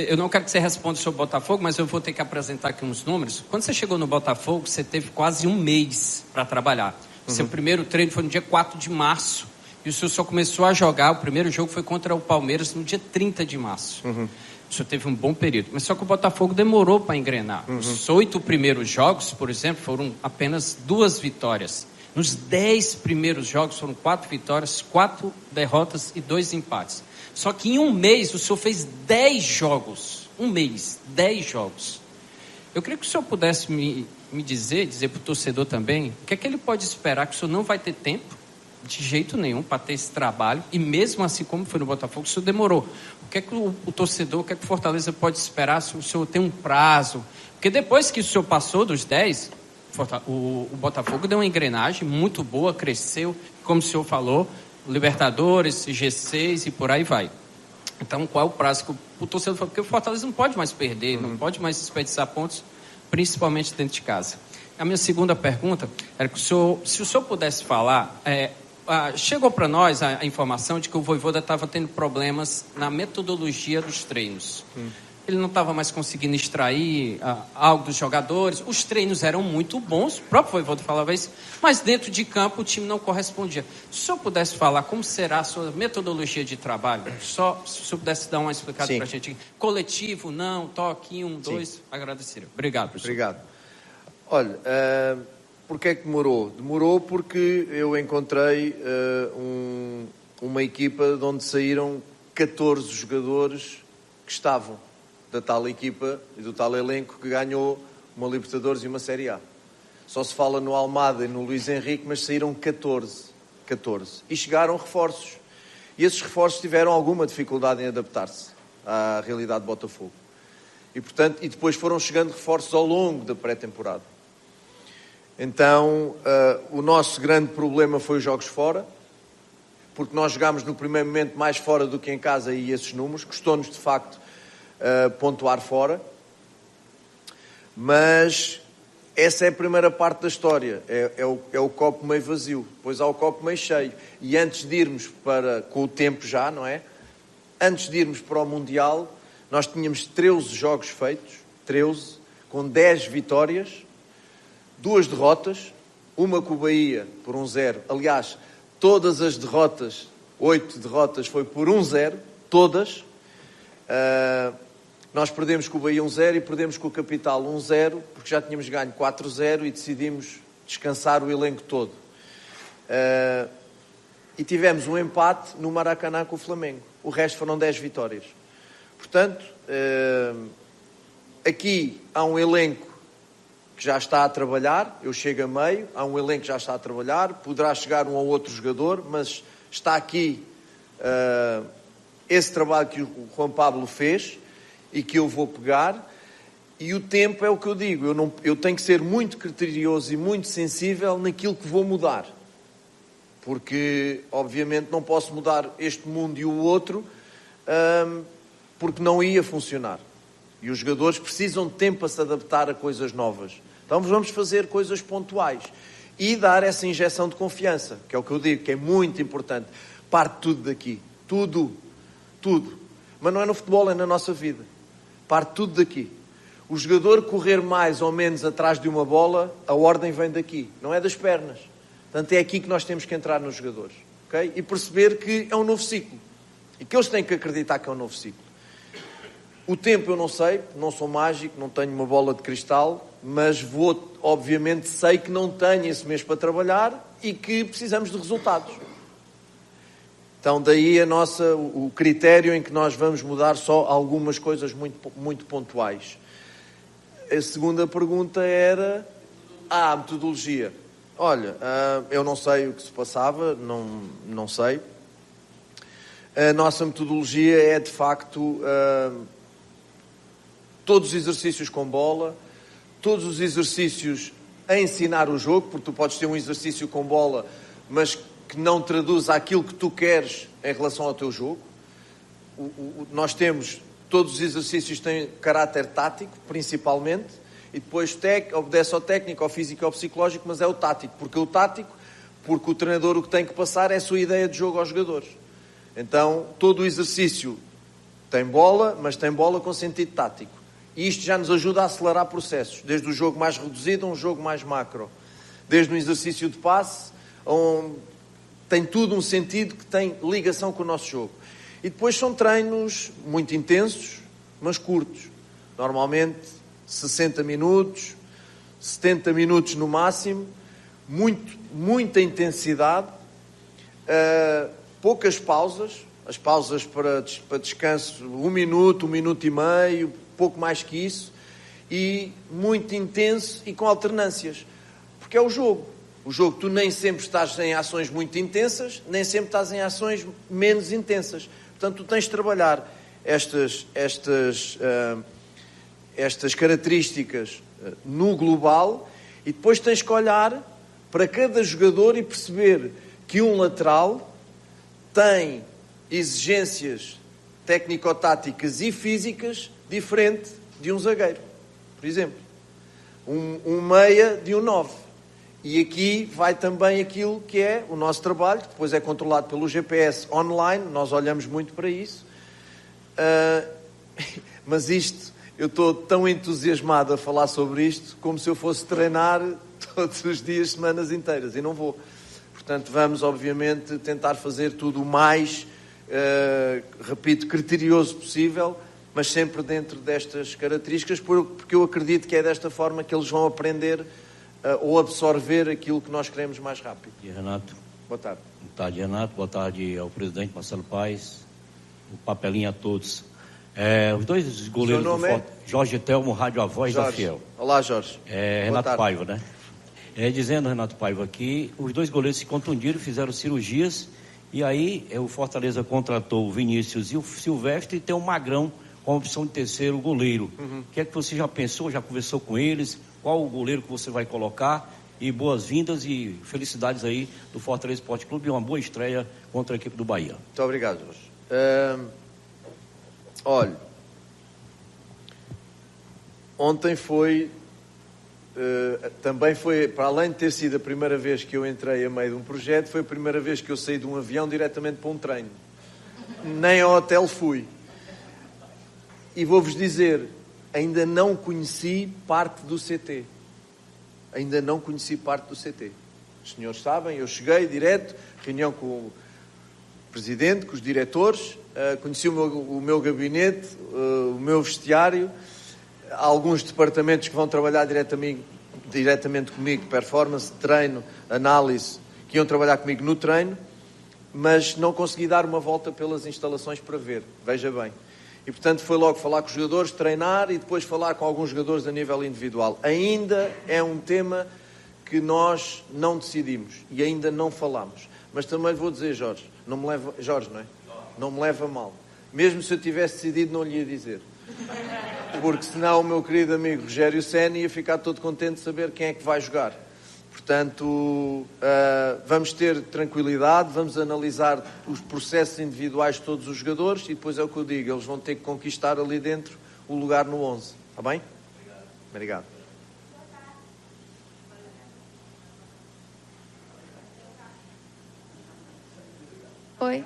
eu não quero que você responda sobre o Botafogo, mas eu vou ter que apresentar aqui uns números. Quando você chegou no Botafogo, você teve quase um mês para trabalhar. O seu primeiro treino foi no dia 4 de março. E o senhor só começou a jogar, o primeiro jogo foi contra o Palmeiras no dia 30 de março. O senhor teve um bom período. Mas só que o Botafogo demorou para engrenar. Os 8 primeiros jogos, por exemplo, foram apenas 2 vitórias. Nos 10 primeiros jogos foram 4 vitórias, 4 derrotas e 2 empates. Só que em um mês o senhor fez 10 jogos. Um mês, 10 jogos. Eu queria que o senhor pudesse me dizer para o torcedor também, o que é que ele pode esperar, que o senhor não vai ter tempo, de jeito nenhum, para ter esse trabalho, e mesmo assim como foi no Botafogo, o senhor demorou. O que é que o torcedor, o que é que o Fortaleza pode esperar se o senhor tem um prazo? Porque depois que o senhor passou dos 10, o Botafogo deu uma engrenagem muito boa, cresceu, como o senhor falou, Libertadores, G6 e por aí vai. Então, qual é o prazo que o torcedor fala? Porque o Fortaleza não pode mais perder, não pode mais desperdiçar pontos, principalmente dentro de casa. A minha segunda pergunta era que se o senhor pudesse falar, chegou para nós a informação de que o Vojvoda estava tendo problemas na metodologia dos treinos. Ele não estava mais conseguindo extrair algo dos jogadores. Os treinos eram muito bons, o próprio Vojvoda falava isso, mas dentro de campo o time não correspondia. Se o senhor pudesse falar como será a sua metodologia de trabalho, só se o senhor pudesse dar uma explicada para a gente. Coletivo, não, toque, 1, 2, agradeceria. Obrigado, professor. Obrigado. Olha, porquê é que demorou? Demorou porque eu encontrei uma equipa de onde saíram 14 jogadores que estavam da tal equipa e do tal elenco que ganhou uma Libertadores e uma Série A. Só se fala no Almada e no Luís Henrique, mas saíram 14. E chegaram reforços. E esses reforços tiveram alguma dificuldade em adaptar-se à realidade do Botafogo. E, portanto, depois foram chegando reforços ao longo da pré-temporada. Então, o nosso grande problema foi os jogos fora, porque nós jogámos no primeiro momento mais fora do que em casa e esses números, custou-nos de facto pontuar fora, mas essa é a primeira parte da história, é o copo meio vazio, depois há o copo meio cheio, e antes de irmos com o tempo já, não é? Antes de irmos para o Mundial, nós tínhamos 13 jogos feitos, 13, com 10 vitórias, 2 derrotas, uma com o Bahia por 1-0, aliás, todas as derrotas, 8 derrotas foi por 1-0, todas. Nós perdemos com o Bahia 1-0 e perdemos com o Capital 1-0, porque já tínhamos ganho 4-0 e decidimos descansar o elenco todo. E tivemos um empate no Maracanã com o Flamengo. O resto foram 10 vitórias. Portanto, aqui há um elenco que já está a trabalhar, eu chego a meio, há um elenco que já está a trabalhar, poderá chegar um ou outro jogador, mas está aqui esse trabalho que o Juan Pablo fez e que eu vou pegar, e o tempo é o que eu digo, eu tenho que ser muito criterioso e muito sensível naquilo que vou mudar, porque obviamente não posso mudar este mundo e o outro, porque não ia funcionar. E os jogadores precisam de tempo para se adaptar a coisas novas. Então vamos fazer coisas pontuais e dar essa injeção de confiança, que é o que eu digo, que é muito importante. Parte tudo daqui. Tudo. Mas não é no futebol, é na nossa vida. Parte tudo daqui. O jogador correr mais ou menos atrás de uma bola, a ordem vem daqui, não é das pernas. Portanto, é aqui que nós temos que entrar nos jogadores. Okay? E perceber que é um novo ciclo. E que eles têm que acreditar que é um novo ciclo. O tempo eu não sei, não sou mágico, não tenho uma bola de cristal, mas obviamente sei que não tenho esse mês para trabalhar e que precisamos de resultados. Então daí o critério em que nós vamos mudar só algumas coisas muito, muito pontuais. A segunda pergunta era a metodologia. Olha, eu não sei o que se passava, não sei. A nossa metodologia é de facto todos os exercícios com bola, todos os exercícios a ensinar o jogo, porque tu podes ter um exercício com bola, mas que não traduz aquilo que tu queres em relação ao teu jogo. Nós temos, todos os exercícios têm caráter tático, principalmente, e depois obedece ao técnico, ao físico e ao psicológico, mas é o tático. Porque o treinador o que tem que passar é a sua ideia de jogo aos jogadores. Então, todo o exercício tem bola, mas tem bola com sentido tático. E isto já nos ajuda a acelerar processos, desde o jogo mais reduzido a um jogo mais macro. Desde um exercício de passe, tem tudo um sentido que tem ligação com o nosso jogo. E depois são treinos muito intensos, mas curtos. Normalmente 60 minutos, 70 minutos no máximo, muita intensidade, poucas pausas, as pausas para descanso, 1 minuto, 1 minuto e meio, pouco mais que isso, e muito intenso e com alternâncias, porque é o jogo. O jogo, tu nem sempre estás em ações muito intensas, nem sempre estás em ações menos intensas. Portanto, tu tens de trabalhar estas características no global e depois tens que olhar para cada jogador e perceber que um lateral tem exigências técnico-táticas e físicas diferente de um zagueiro, por exemplo. Um meia de um 9. E aqui vai também aquilo que é o nosso trabalho, que depois é controlado pelo GPS online, nós olhamos muito para isso. Mas isto, eu estou tão entusiasmado a falar sobre isto, como se eu fosse treinar todos os dias, semanas inteiras, e não vou. Portanto, vamos, obviamente, tentar fazer tudo o mais, repito, criterioso possível, mas sempre dentro destas características, porque eu acredito que é desta forma que eles vão aprender ou absorver aquilo que nós queremos mais rápido. E Renato. Boa tarde. Boa tarde, Renato. Boa tarde ao presidente Marcelo Paes, o papelinho a todos. Os dois goleiros do Forte, Jorge Telmo, Rádio A Voz da Fiel. Olá, Jorge. Renato Paiva, né? Dizendo, Renato Paiva, que os dois goleiros se contundiram, fizeram cirurgias, e aí o Fortaleza contratou o Vinícius e o Silvestre, e tem o Magrão com a opção de terceiro goleiro. O que é que você já pensou, já conversou com eles? Qual o goleiro que você vai colocar? E boas-vindas e felicidades aí do Fortaleza Esporte Clube e uma boa estreia contra a equipe do Bahia. Muito obrigado, Jorge. Olha, ontem também foi, para além de ter sido a primeira vez que eu entrei a meio de um projeto, foi a primeira vez que eu saí de um avião diretamente para um treino. Nem ao hotel fui. E vou-vos dizer, ainda não conheci parte do CT. Ainda não conheci parte do CT. Os senhores sabem, eu cheguei direto, reunião com o presidente, com os diretores, conheci o meu gabinete, o meu vestiário, alguns departamentos que vão trabalhar diretamente comigo, performance, treino, análise, que iam trabalhar comigo no treino, mas não consegui dar uma volta pelas instalações para ver, veja bem. E, portanto, foi logo falar com os jogadores, treinar e depois falar com alguns jogadores a nível individual. Ainda é um tema que nós não decidimos e ainda não falamos. Mas também vou dizer, Jorge, não me leva... Jorge, não é? Não me leva a mal. Mesmo se eu tivesse decidido, não lhe ia dizer. Porque senão o meu querido amigo Rogério Ceni ia ficar todo contente de saber quem é que vai jogar. Portanto, vamos ter tranquilidade, vamos analisar os processos individuais de todos os jogadores e depois é o que eu digo, eles vão ter que conquistar ali dentro o lugar no 11. Está bem? Obrigado. Oi.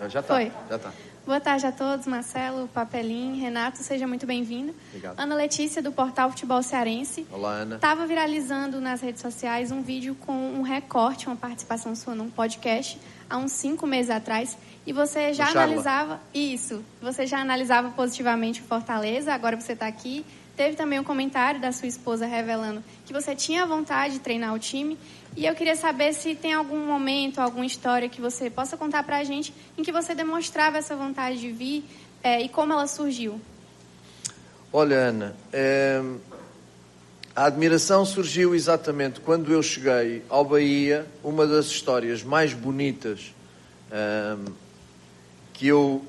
Já está. Oi. Já está. Boa tarde a todos, Marcelo, Papelim, Renato, seja muito bem-vindo. Obrigado. Ana Letícia, do portal Futebol Cearense. Olá, Ana. Estava viralizando nas redes sociais um vídeo com um recorte, uma participação sua num podcast, há uns 5 meses atrás, e você já analisava... Isso, você já analisava positivamente o Fortaleza, agora você está aqui. Teve também um comentário da sua esposa revelando que você tinha vontade de treinar o time. E eu queria saber se tem algum momento, alguma história que você possa contar pra gente em que você demonstrava essa vontade de vir e como ela surgiu. Olha, Ana, a admiração surgiu exatamente quando eu cheguei ao Bahia. Uma das histórias mais bonitas que eu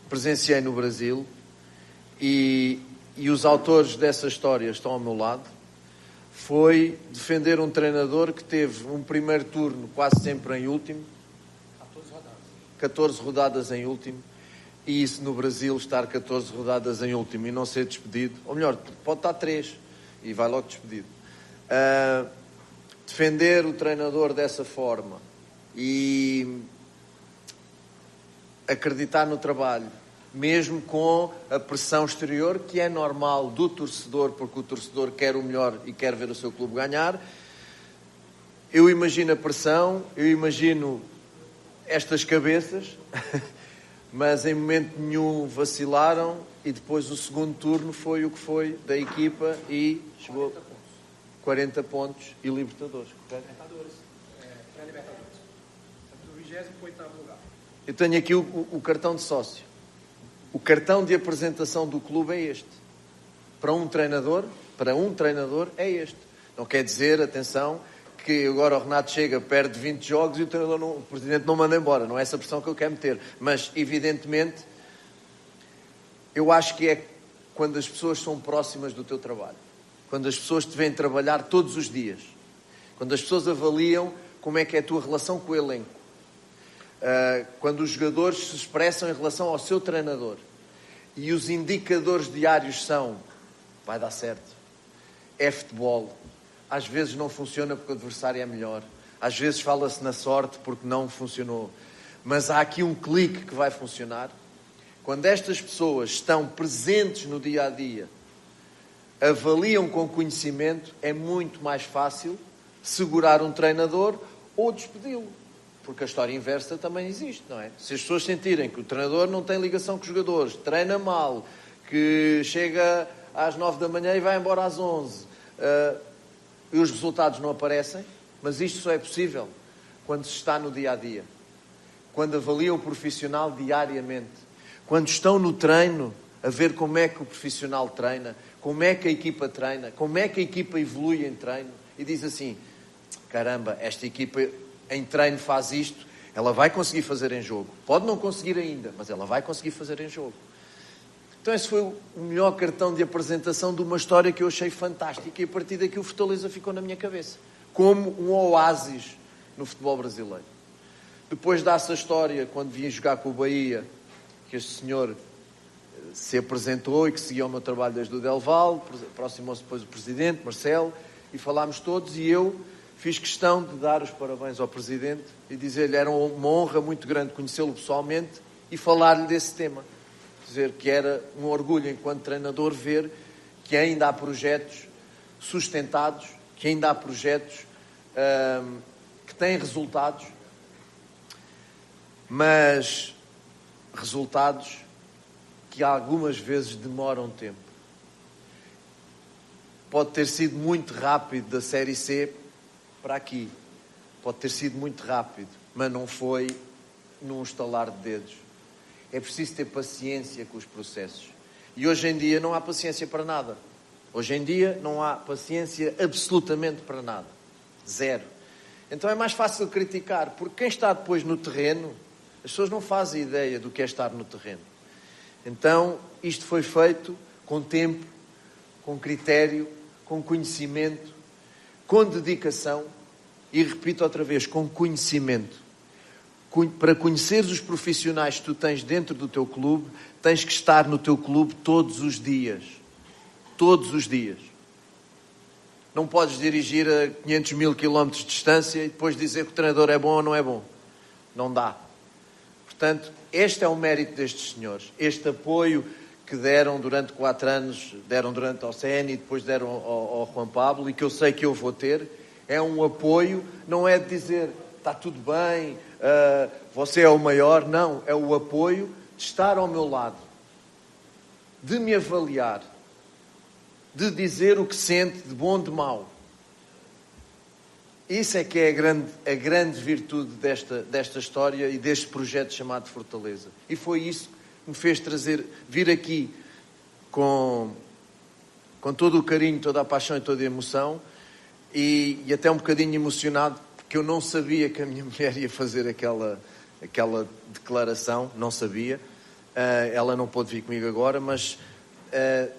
presenciei no Brasil e os autores dessa história estão ao meu lado, foi defender um treinador que teve um primeiro turno quase sempre em último, 14 rodadas em último, e isso no Brasil, estar 14 rodadas em último e não ser despedido, ou melhor, pode estar 3 e vai logo despedido. Defender o treinador dessa forma e acreditar no trabalho, mesmo com a pressão exterior, que é normal do torcedor, porque o torcedor quer o melhor e quer ver o seu clube ganhar. Eu imagino a pressão, eu imagino estas cabeças, mas em momento nenhum vacilaram e depois o segundo turno foi o que foi da equipa e chegou 40 pontos e Libertadores, correto? Pré-Libertadores. Do 28º lugar. Eu tenho aqui o cartão de sócio. O cartão de apresentação do clube é este. Para um treinador é este. Não quer dizer, atenção, que agora o Renato chega, perde 20 jogos e o presidente não manda embora. Não é essa pressão que eu quero meter. Mas, evidentemente, eu acho que é quando as pessoas são próximas do teu trabalho. Quando as pessoas te vêm trabalhar todos os dias. Quando as pessoas avaliam como é que é a tua relação com o elenco. Quando os jogadores se expressam em relação ao seu treinador e os indicadores diários são: vai dar certo, é futebol, às vezes não funciona porque o adversário é melhor, às vezes fala-se na sorte porque não funcionou, mas há aqui um clique que vai funcionar. Quando estas pessoas estão presentes no dia-a-dia, avaliam com conhecimento, é muito mais fácil segurar um treinador ou despedi-lo. Porque a história inversa também existe, não é? Se as pessoas sentirem que o treinador não tem ligação com os jogadores, treina mal, que chega às 9 da manhã e vai embora às 11, e os resultados não aparecem, mas isto só é possível quando se está no dia-a-dia. Quando avaliam o profissional diariamente. Quando estão no treino a ver como é que o profissional treina, como é que a equipa treina, como é que a equipa evolui em treino e diz assim: caramba, esta equipa em treino faz isto, ela vai conseguir fazer em jogo. Pode não conseguir ainda, mas ela vai conseguir fazer em jogo. Então esse foi o melhor cartão de apresentação de uma história que eu achei fantástica e a partir daqui o Fortaleza ficou na minha cabeça. Como um oásis no futebol brasileiro. Depois dessa história, quando vim jogar com o Bahia, que este senhor se apresentou e que seguia o meu trabalho desde o Del Valle, aproximou-se depois o presidente, Marcelo, e falámos todos e eu fiz questão de dar os parabéns ao presidente e dizer-lhe era uma honra muito grande conhecê-lo pessoalmente e falar-lhe desse tema. Dizer que era um orgulho enquanto treinador ver que ainda há projetos sustentados, que ainda há projetos que têm resultados, mas resultados que algumas vezes demoram tempo. Pode ter sido muito rápido da Série C para aqui. Pode ter sido muito rápido, mas não foi num estalar de dedos. É preciso ter paciência com os processos. E hoje em dia não há paciência para nada. Hoje em dia não há paciência absolutamente para nada. Zero. Então é mais fácil criticar, porque quem está depois no terreno, as pessoas não fazem ideia do que é estar no terreno. Então isto foi feito com tempo, com critério, com conhecimento, com dedicação e, repito outra vez, com conhecimento. Para conheceres os profissionais que tu tens dentro do teu clube, tens que estar no teu clube todos os dias. Todos os dias. Não podes dirigir a 500 mil quilómetros de distância e depois dizer que o treinador é bom ou não é bom. Não dá. Portanto, este é o mérito destes senhores. Este apoio que deram durante 4 anos, deram durante ao CN e depois deram ao Juan Pablo, e que eu sei que eu vou ter, é um apoio, não é de dizer está tudo bem, você é o maior, não, é o apoio de estar ao meu lado, de me avaliar, de dizer o que sente de bom, de mau. Isso é que é a grande virtude desta história e deste projeto chamado Fortaleza. E foi isso que me fez vir aqui com todo o carinho, toda a paixão e toda a emoção, e até um bocadinho emocionado, porque eu não sabia que a minha mulher ia fazer aquela declaração, não sabia. Ela não pôde vir comigo agora, mas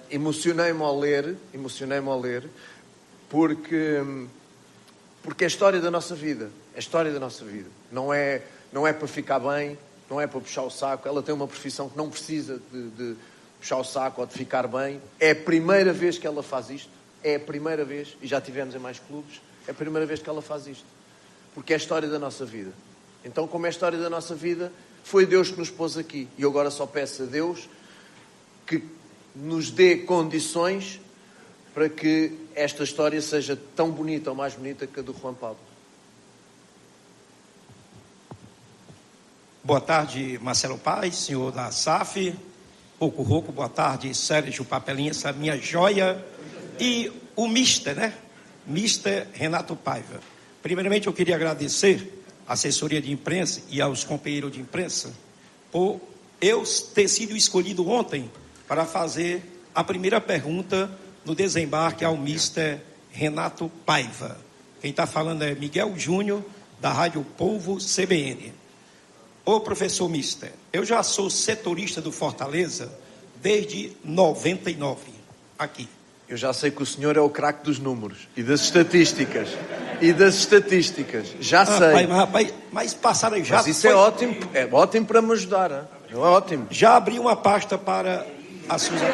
emocionei-me ao ler, porque é a história da nossa vida. É a história da nossa vida. Não é para ficar bem, não é para puxar o saco. Ela tem uma profissão que não precisa de puxar o saco ou de ficar bem. É a primeira vez que ela faz isto. É a primeira vez, e já tivemos em mais clubes, é a primeira vez que ela faz isto. Porque é a história da nossa vida. Então, como é a história da nossa vida, foi Deus que nos pôs aqui. E eu agora só peço a Deus que nos dê condições para que esta história seja tão bonita ou mais bonita que a do Juan Pablo. Boa tarde, Marcelo Paes, senhor da SAF. Pouco Rouco, boa tarde, Sérgio Papelinha, essa minha joia. E o Mister, né? Mister Renato Paiva. Primeiramente, eu queria agradecer à assessoria de imprensa e aos companheiros de imprensa por eu ter sido escolhido ontem para fazer a primeira pergunta no desembarque ao Mister Renato Paiva. Quem está falando é Miguel Júnior, da Rádio Povo CBN. Ô professor Mister, eu já sou setorista do Fortaleza desde 99, aqui. Eu já sei que o senhor é o craque dos números e das estatísticas. Já sei. Mas passaram já... Mas isso é ótimo para me ajudar. Hein? É ótimo. Já abri uma pasta para a Susan.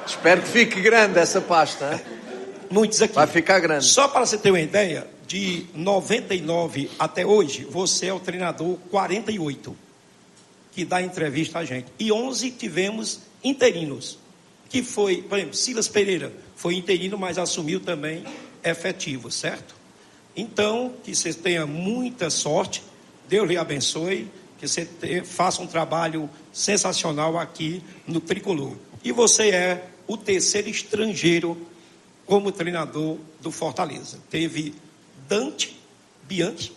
Espero que fique grande essa pasta. Hein? Muitos aqui. Vai ficar grande. Só para você ter uma ideia, de 99 até hoje, você é o treinador 48 que dá entrevista a gente. E 11 tivemos interinos. Que foi, por exemplo, Silas Pereira foi interino, mas assumiu também efetivo, certo? Então, que você tenha muita sorte, Deus lhe abençoe, que você faça um trabalho sensacional aqui no Tricolor. E você é o terceiro estrangeiro como treinador do Fortaleza. Teve Dante Bianchi,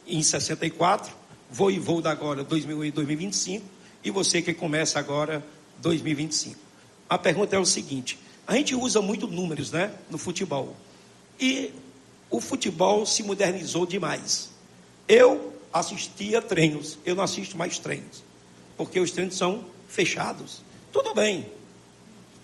em 64, Voivoda agora 2025, e você que começa agora 2025. A pergunta é o seguinte: a gente usa muito números, né, no futebol. E o futebol se modernizou demais. Eu assistia treinos, eu não assisto mais treinos, porque os treinos são fechados. Tudo bem,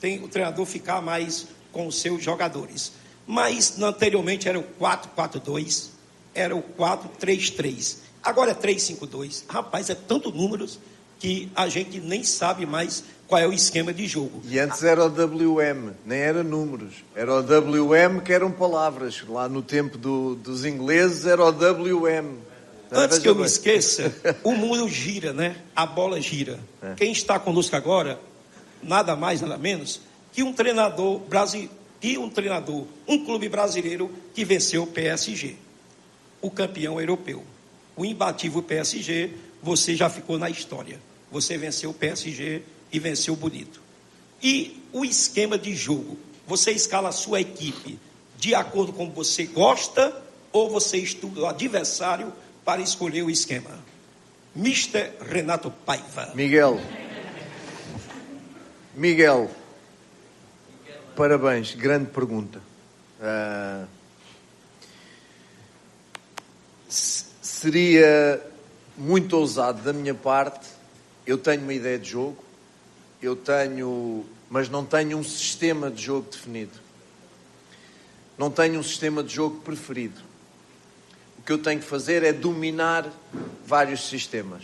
tem o treinador ficar mais com os seus jogadores. Mas anteriormente era o 4-4-2, era o 4-3-3. Agora é 3-5-2. Rapaz, é tanto números que a gente nem sabe mais qual é o esquema de jogo. E antes era o WM, nem era números. Era o WM que eram palavras. Lá no tempo dos ingleses era o WM. Antes que eu me esqueça, o mundo gira, né? A bola gira. Quem está conosco agora, nada mais, nada menos, que um treinador brasileiro, um clube brasileiro que venceu o PSG, o campeão europeu. O imbatível PSG, você já ficou na história. Você venceu o PSG e venceu bonito. E o esquema de jogo, você escala a sua equipe de acordo com como você gosta ou você estuda o adversário para escolher o esquema? Mr. Renato Paiva. Miguel, parabéns, grande pergunta. Seria muito ousado da minha parte. Eu tenho uma ideia de jogo, mas não tenho um sistema de jogo definido. Não tenho um sistema de jogo preferido. O que eu tenho que fazer é dominar vários sistemas.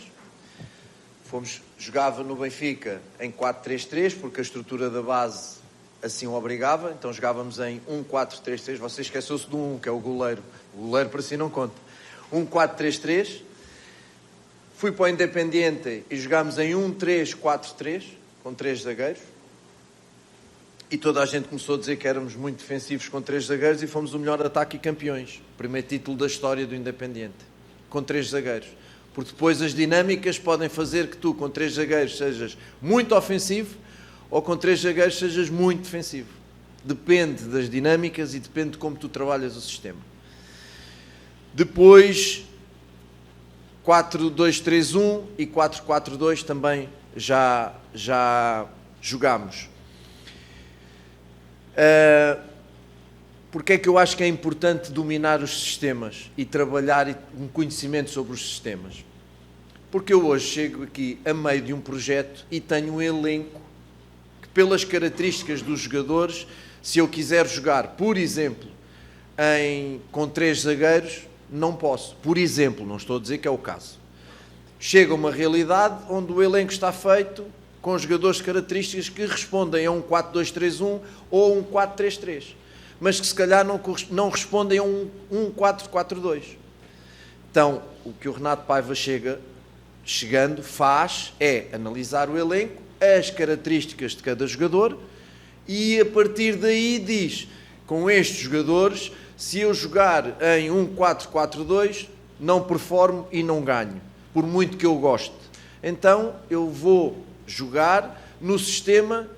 Jogava no Benfica em 4-3-3, porque a estrutura da base assim o obrigava. Então jogávamos em 1-4-3-3. Você esqueceu-se do 1, que é o goleiro. O goleiro para si não conta. 1-4-3-3. Fui para o Independiente e jogámos em 1-3-4-3, com 3 zagueiros. E toda a gente começou a dizer que éramos muito defensivos com 3 zagueiros e fomos o melhor ataque e campeões. Primeiro título da história do Independiente. Com 3 zagueiros. Porque depois as dinâmicas podem fazer que tu, com 3 zagueiros, sejas muito ofensivo ou com 3 zagueiros sejas muito defensivo. Depende das dinâmicas e depende de como tu trabalhas o sistema. Depois, 4-2-3-1 e 4-4-2 também já jogámos. Porque é que eu acho que é importante dominar os sistemas e trabalhar um conhecimento sobre os sistemas? Porque eu hoje chego aqui a meio de um projeto e tenho um elenco que, pelas características dos jogadores, se eu quiser jogar, por exemplo, com 3 zagueiros, não posso. Por exemplo, não estou a dizer que é o caso. Chega uma realidade onde o elenco está feito com jogadores de características que respondem a um 4-2-3-1 ou um 4-3-3. Mas que se calhar não respondem a um 4-4-2. Então, o que o Renato Paiva faz é analisar o elenco, as características de cada jogador e a partir daí diz, com estes jogadores, se eu jogar em um 4-4-2, não performo e não ganho, por muito que eu goste. Então, eu vou jogar no sistema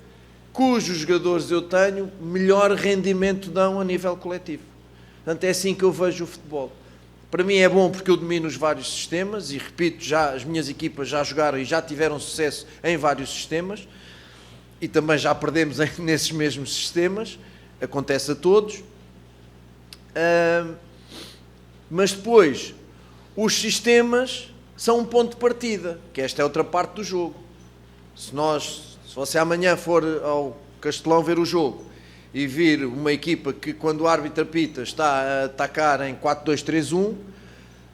cujos jogadores eu tenho melhor rendimento dão a nível coletivo. Portanto, é assim que eu vejo o futebol. Para mim é bom porque eu domino os vários sistemas e, repito, as minhas equipas já jogaram e já tiveram sucesso em vários sistemas e também já perdemos nesses mesmos sistemas. Acontece a todos. Mas depois, os sistemas são um ponto de partida, que esta é outra parte do jogo. Se você amanhã for ao Castelão ver o jogo e vir uma equipa que, quando o árbitro apita, está a atacar em 4-2-3-1,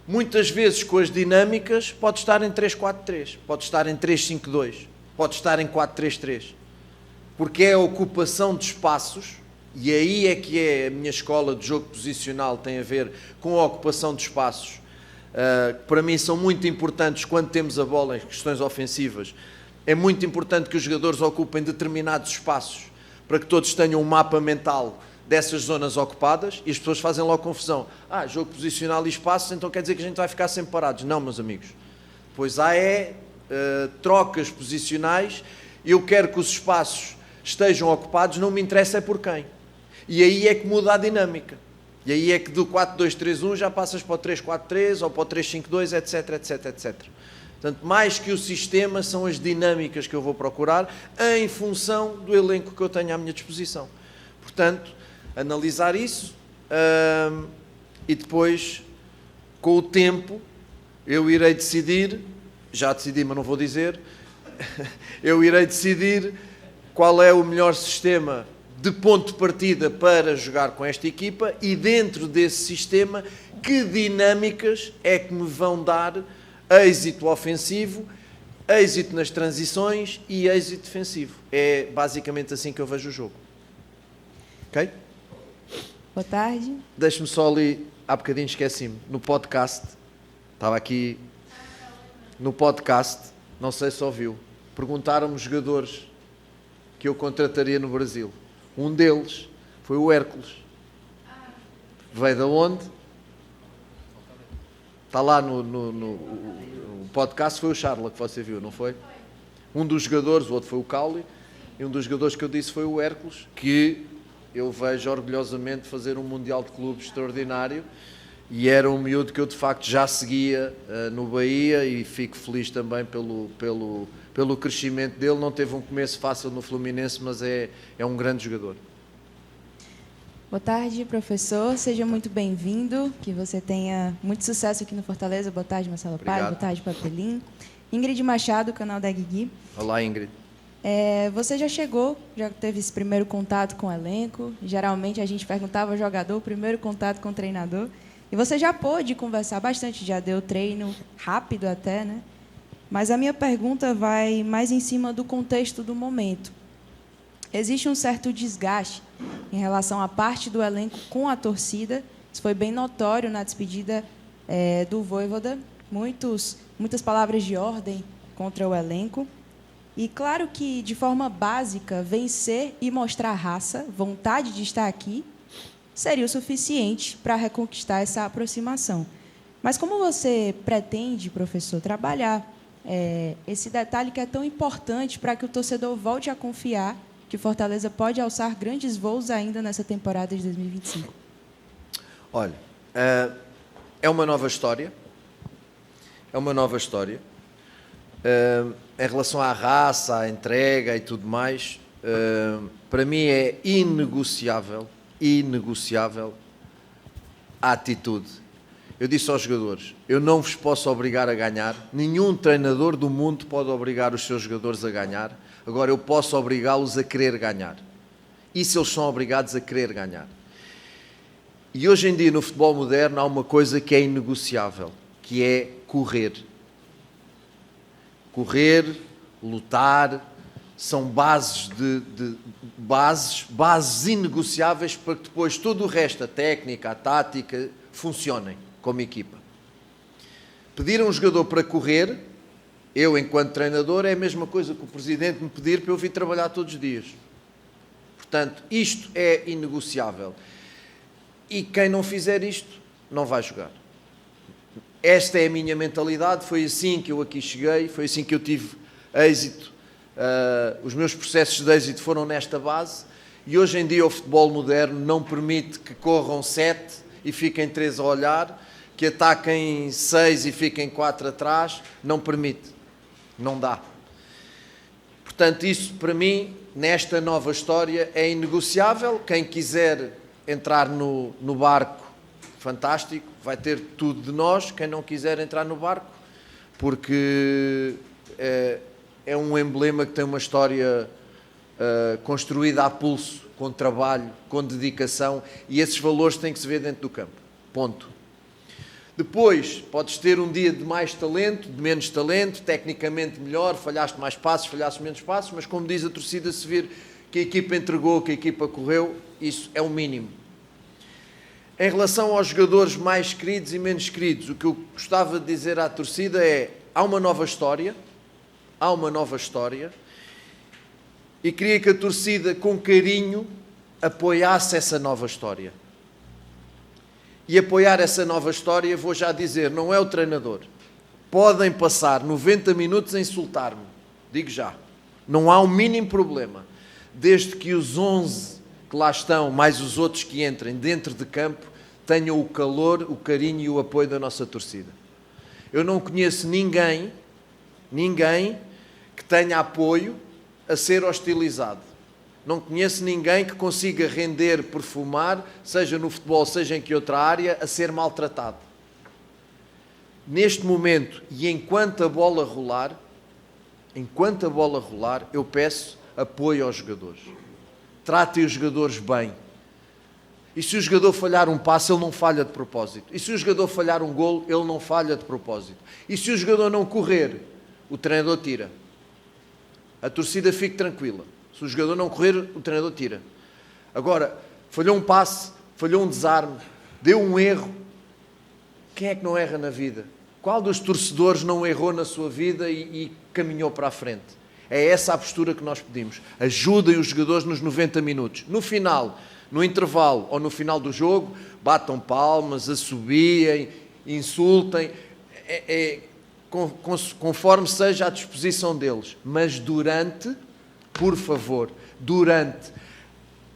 muitas vezes com as dinâmicas pode estar em 3-4-3, pode estar em 3-5-2, pode estar em 4-3-3. Porque é a ocupação de espaços, e aí é que é a minha escola de jogo posicional, tem a ver com a ocupação de espaços, que para mim são muito importantes quando temos a bola em questões ofensivas. É muito importante que os jogadores ocupem determinados espaços para que todos tenham um mapa mental dessas zonas ocupadas e as pessoas fazem logo confusão. Jogo posicional e espaços, então quer dizer que a gente vai ficar sempre parados. Não, meus amigos. Pois há trocas posicionais e eu quero que os espaços estejam ocupados, não me interessa é por quem. E aí é que muda a dinâmica. E aí é que do 4-2-3-1 já passas para o 3-4-3 ou para o 3-5-2, etc, etc, etc. Portanto, mais que o sistema, são as dinâmicas que eu vou procurar em função do elenco que eu tenho à minha disposição. Portanto, analisar isso e depois, com o tempo, eu irei decidir, já decidi, mas não vou dizer, eu irei decidir qual é o melhor sistema de ponto de partida para jogar com esta equipa e dentro desse sistema, que dinâmicas é que me vão dar êxito ofensivo, êxito nas transições e êxito defensivo. É basicamente assim que eu vejo o jogo. Ok? Boa tarde. Deixe-me só ali, há bocadinho esqueci-me, no podcast, estava aqui no podcast, não sei se ouviu, perguntaram-me jogadores que eu contrataria no Brasil. Um deles foi o Hércules. Veio de onde? Está lá no podcast, foi o Charla que você viu, não foi? Um dos jogadores, o outro foi o Cauli, e um dos jogadores que eu disse foi o Hércules, que eu vejo orgulhosamente fazer um Mundial de Clubes extraordinário E era um miúdo que eu de facto já seguia no Bahia e fico feliz também pelo crescimento dele. Não teve um começo fácil no Fluminense, mas é um grande jogador. Boa tarde, professor. Seja muito bem-vindo. Que você tenha muito sucesso aqui no Fortaleza. Boa tarde, Marcelo Paiva. Boa tarde, Papelim. Ingrid Machado, canal da Guigui. Olá, Ingrid. Você já chegou, já teve esse primeiro contato com o elenco. Geralmente a gente perguntava ao jogador, o primeiro contato com o treinador. E você já pôde conversar bastante, já deu treino rápido até, né? Mas a minha pergunta vai mais em cima do contexto do momento. Existe um certo desgaste em relação à parte do elenco com a torcida. Isso foi bem notório na despedida do Vojvoda. Muitas palavras de ordem contra o elenco. E claro que, de forma básica, vencer e mostrar raça, vontade de estar aqui, seria o suficiente para reconquistar essa aproximação. Mas como você pretende, professor, trabalhar esse detalhe que é tão importante para que o torcedor volte a confiar que Fortaleza pode alçar grandes voos ainda nessa temporada de 2025? Olha, é uma nova história. É uma nova história. Em relação à raça, à entrega e tudo mais, para mim é inegociável a atitude. Eu disse aos jogadores, eu não vos posso obrigar a ganhar, nenhum treinador do mundo pode obrigar os seus jogadores a ganhar, agora eu posso obrigá-los a querer ganhar. Isso eles são obrigados a querer ganhar. E hoje em dia no futebol moderno há uma coisa que é inegociável, que é correr. Correr, lutar, são bases bases inegociáveis para que depois todo o resto, a técnica, a tática, funcionem como equipa. Pedir a um jogador para correr, eu enquanto treinador, é a mesma coisa que o presidente me pedir para eu vir trabalhar todos os dias. Portanto, isto é inegociável. E quem não fizer isto, não vai jogar. Esta é a minha mentalidade, foi assim que eu aqui cheguei, foi assim que eu tive êxito. Os meus processos de êxito foram nesta base e hoje em dia o futebol moderno não permite que corram 7 e fiquem 3 a olhar, que ataquem 6 e fiquem 4 atrás, não permite, não dá. Portanto, isso para mim, nesta nova história, é inegociável. Quem quiser entrar no barco, fantástico, vai ter tudo de nós. Quem não quiser entrar no barco, porque é um emblema que tem uma história construída a pulso, com trabalho, com dedicação, e esses valores têm que se ver dentro do campo. Ponto. Depois, podes ter um dia de mais talento, de menos talento, tecnicamente melhor, falhaste mais passos, falhaste menos passos, mas como diz a torcida, se vir que a equipa entregou, que a equipa correu, isso é o mínimo. Em relação aos jogadores mais queridos e menos queridos, o que eu gostava de dizer à torcida é: há uma nova história, e queria que a torcida, com carinho, apoiasse essa nova história. E apoiar essa nova história, vou já dizer, não é o treinador. Podem passar 90 minutos a insultar-me, digo já. Não há o mínimo problema. Desde que os 11 que lá estão, mais os outros que entrem dentro de campo, tenham o calor, o carinho e o apoio da nossa torcida. Eu não conheço ninguém que tenha apoio a ser hostilizado. Não conheço ninguém que consiga render, perfumar, seja no futebol, seja em que outra área, a ser maltratado. Neste momento, e enquanto a bola rolar, eu peço apoio aos jogadores. Tratem os jogadores bem. E se o jogador falhar um passe, ele não falha de propósito. E se o jogador falhar um golo, ele não falha de propósito. E se o jogador não correr, o treinador tira. A torcida fique tranquila. Se o jogador não correr, o treinador tira. Agora, falhou um passe, falhou um desarme, deu um erro. Quem é que não erra na vida? Qual dos torcedores não errou na sua vida e caminhou para a frente? É essa a postura que nós pedimos. Ajudem os jogadores nos 90 minutos. No final, no intervalo ou no final do jogo, batam palmas, assobiem, insultem, conforme seja à disposição deles. Mas durante, por favor,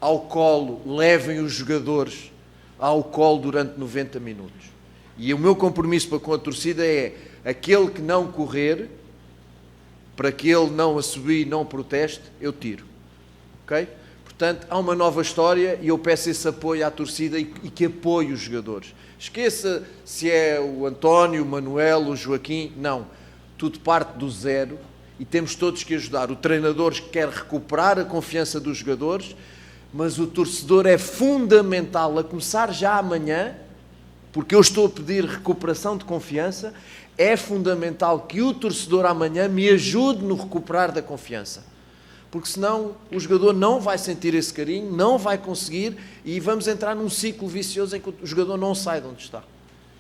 ao colo, levem os jogadores ao colo durante 90 minutos. E o meu compromisso para com a torcida é aquele que não correr, para que ele não assobie e não proteste, eu tiro. Ok? Portanto, há uma nova história e eu peço esse apoio à torcida e que apoie os jogadores. Esqueça se é o António, o Manuel, o Joaquim, não. Tudo parte do zero e temos todos que ajudar. O treinador quer recuperar a confiança dos jogadores, mas o torcedor é fundamental, a começar já amanhã, porque eu estou a pedir recuperação de confiança, é fundamental que o torcedor amanhã me ajude no recuperar da confiança. Porque senão o jogador não vai sentir esse carinho, não vai conseguir e vamos entrar num ciclo vicioso em que o jogador não sai de onde está.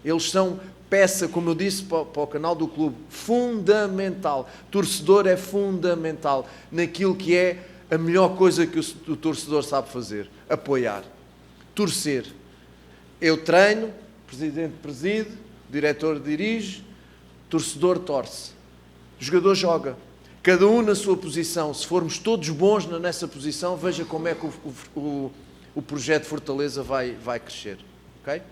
Eles são peça, como eu disse para o canal do clube, fundamental. Torcedor é fundamental naquilo que é a melhor coisa que o torcedor sabe fazer. Apoiar. Torcer. Eu treino, o presidente preside, o diretor dirige, o torcedor torce. O jogador joga. Cada um na sua posição. Se formos todos bons nessa posição, veja como é que o projeto Fortaleza vai crescer. Ok?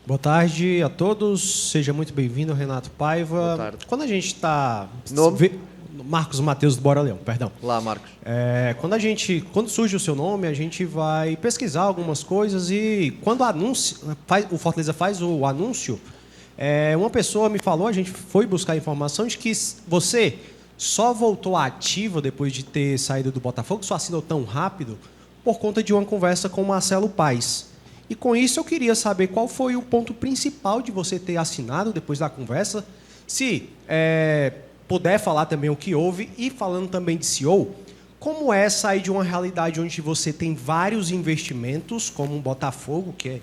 Boa tarde a todos, seja muito bem-vindo, Renato Paiva. Boa tarde. Quando a gente está... Nome? Marcos Matheus do Bora Leão, perdão. Lá, Marcos. Quando surge o seu nome, a gente vai pesquisar algumas coisas e quando o Fortaleza faz o anúncio, uma pessoa me falou, a gente foi buscar informação de que você só voltou ativa depois de ter saído do Botafogo, só assinou tão rápido, por conta de uma conversa com o Marcelo Paes. E com isso eu queria saber qual foi o ponto principal de você ter assinado depois da conversa. Se puder falar também o que houve e falando também de CEO, como é sair de uma realidade onde você tem vários investimentos, como um Botafogo, que é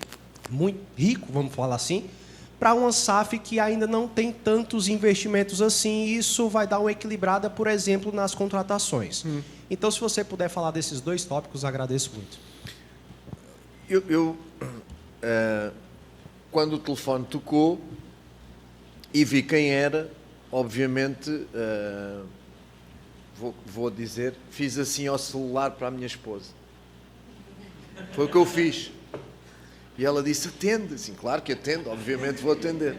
muito rico, vamos falar assim, para uma SAF que ainda não tem tantos investimentos assim, e isso vai dar uma equilibrada, por exemplo, nas contratações. Então, se você puder falar desses dois tópicos, agradeço muito. Quando o telefone tocou e vi quem era, obviamente, vou dizer, fiz assim ao celular para a minha esposa. Foi o que eu fiz. E ela disse, atende. Assim, claro que atendo, obviamente vou atender.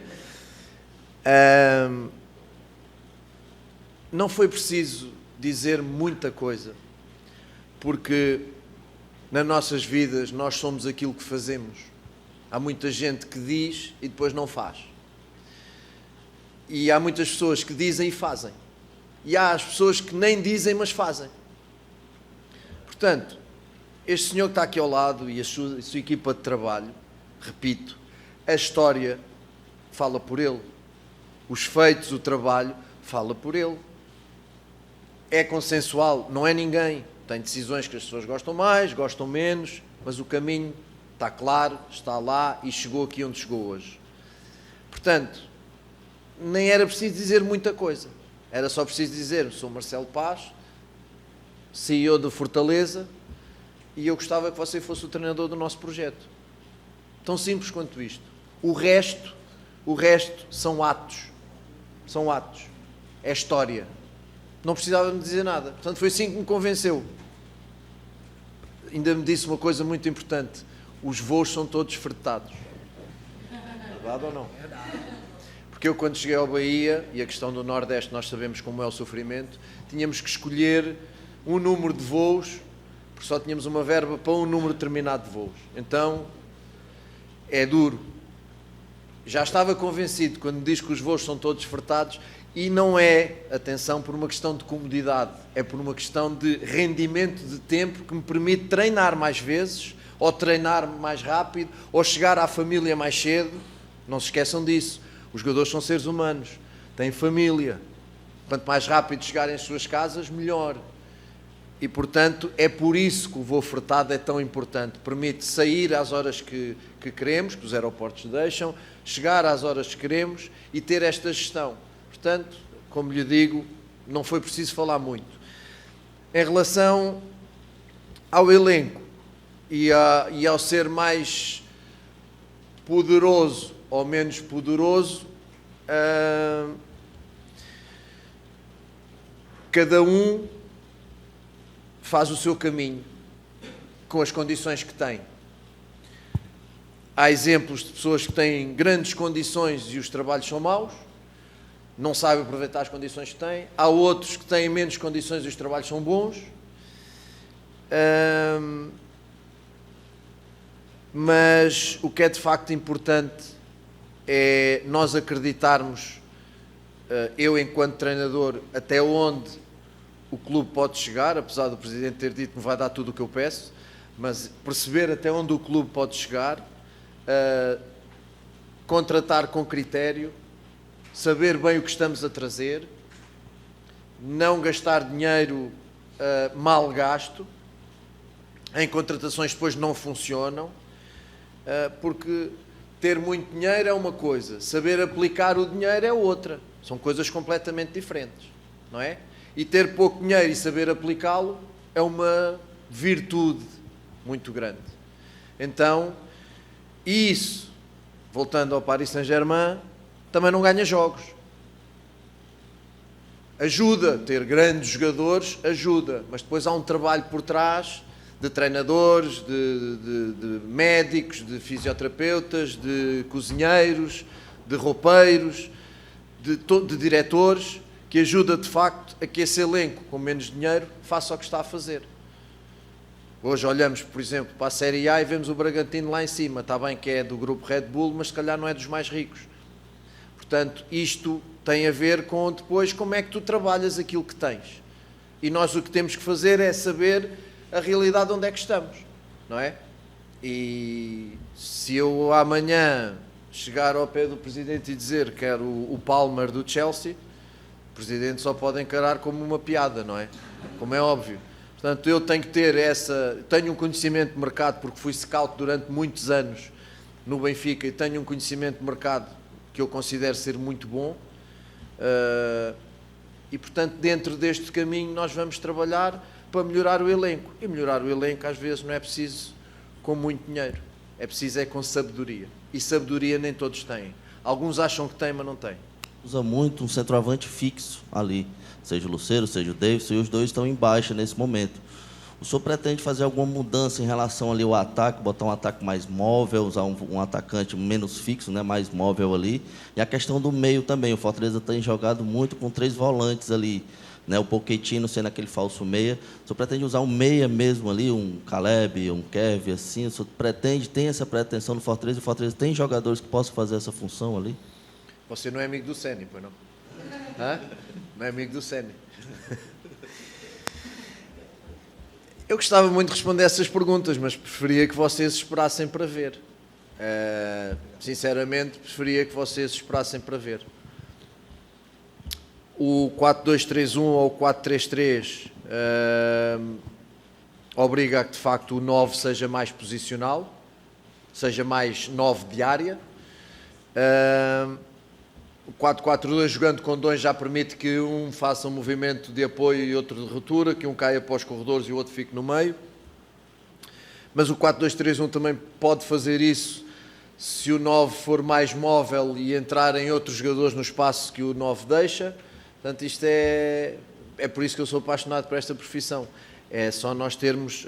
Não foi preciso dizer muita coisa, porque nas nossas vidas nós somos aquilo que fazemos. Há muita gente que diz e depois não faz. E há muitas pessoas que dizem e fazem. E há as pessoas que nem dizem, mas fazem. Portanto, este senhor que está aqui ao lado e a sua equipa de trabalho, repito, a história fala por ele. Os feitos, o trabalho, fala por ele. É consensual, não é ninguém. Tem decisões que as pessoas gostam mais, gostam menos, mas o caminho está claro, está lá e chegou aqui onde chegou hoje. Portanto, nem era preciso dizer muita coisa. Era só preciso dizer, sou Marcelo Paz, CEO de Fortaleza, e eu gostava que você fosse o treinador do nosso projeto. Tão simples quanto isto. O resto são atos. São atos. É história. Não precisava me dizer nada. Portanto, foi assim que me convenceu. Ainda me disse uma coisa muito importante. Os voos são todos fretados. Verdade ou não? Porque eu, quando cheguei ao Bahia, e a questão do Nordeste, nós sabemos como é o sofrimento, tínhamos que escolher um número de voos, porque só tínhamos uma verba para um número determinado de voos. Então, é duro. Já estava convencido, quando diz que os voos são todos fretados, e não é, atenção, por uma questão de comodidade, é por uma questão de rendimento de tempo que me permite treinar mais vezes, ou treinar mais rápido, ou chegar à família mais cedo. Não se esqueçam disso. Os jogadores são seres humanos, têm família. Quanto mais rápido chegarem às suas casas, melhor. E, portanto, é por isso que o voo fretado é tão importante. Permite sair às horas que queremos, que os aeroportos deixam, chegar às horas que queremos e ter esta gestão. Portanto, como lhe digo, não foi preciso falar muito. Em relação ao elenco e ao ser mais poderoso ou menos poderoso, cada um faz o seu caminho com as condições que tem. Há exemplos de pessoas que têm grandes condições e os trabalhos são maus, não sabem aproveitar as condições que têm. Há outros que têm menos condições e os trabalhos são bons. Mas o que é de facto importante é nós acreditarmos, eu enquanto treinador, até onde o clube pode chegar, apesar do Presidente ter dito que me vai dar tudo o que eu peço, mas perceber até onde o clube pode chegar, contratar com critério, saber bem o que estamos a trazer, não gastar dinheiro mal gasto, em contratações que depois não funcionam, porque ter muito dinheiro é uma coisa, saber aplicar o dinheiro é outra. São coisas completamente diferentes, não é? E ter pouco dinheiro e saber aplicá-lo é uma virtude muito grande. Então, isso, voltando ao Paris Saint-Germain, também não ganha jogos. Ajuda, ter grandes jogadores ajuda, mas depois há um trabalho por trás de treinadores, de médicos, de fisioterapeutas, de cozinheiros, de roupeiros, de diretores, que ajuda de facto a que esse elenco com menos dinheiro faça o que está a fazer. Hoje olhamos, por exemplo, para a Série A e vemos o Bragantino lá em cima. Está bem que é do grupo Red Bull, mas se calhar não é dos mais ricos. Portanto, isto tem a ver com depois como é que tu trabalhas aquilo que tens. E nós o que temos que fazer é saber a realidade onde é que estamos, não é? E se eu amanhã chegar ao pé do Presidente e dizer que quero o Palmer do Chelsea, o Presidente só pode encarar como uma piada, não é? Como é óbvio. Portanto, eu tenho que ter tenho um conhecimento de mercado, porque fui scout durante muitos anos no Benfica e tenho um conhecimento de mercado que eu considero ser muito bom. E, portanto, dentro deste caminho nós vamos trabalhar para melhorar o elenco. E melhorar o elenco às vezes não é preciso com muito dinheiro. É preciso com sabedoria. E sabedoria nem todos têm. Alguns acham que têm, mas não têm. Usa muito um centroavante fixo ali. Seja o Lucero, seja o Davidson, e os dois estão em baixa nesse momento. O senhor pretende fazer alguma mudança em relação ali ao ataque, botar um ataque mais móvel, usar um atacante menos fixo, né, mais móvel ali? E a questão do meio também. O Fortaleza tem jogado muito com 3 volantes ali, né, o Pochettino sendo aquele falso meia. O senhor pretende usar um meia mesmo ali, um Caleb, um Kevin, assim? O senhor tem essa pretensão no Fortaleza? E o Fortaleza tem jogadores que possam fazer essa função ali? Você não é amigo do Ceni, pois não? Hã? Não é amigo do Ceni. Eu gostava muito de responder essas perguntas, mas preferia que vocês esperassem para ver. Sinceramente, preferia que vocês esperassem para ver. O 4-2-3-1 ou o 4-3-3 obriga a que, de facto, o 9 seja mais posicional, seja mais 9 de área. O 4-4-2, jogando com 2, já permite que um faça um movimento de apoio e outro de ruptura, que um caia para os corredores e o outro fique no meio. Mas o 4-2-3-1 também pode fazer isso se o 9 for mais móvel e entrar em outros jogadores no espaço que o 9 deixa. Portanto, isto é por isso que eu sou apaixonado por esta profissão. É só nós termos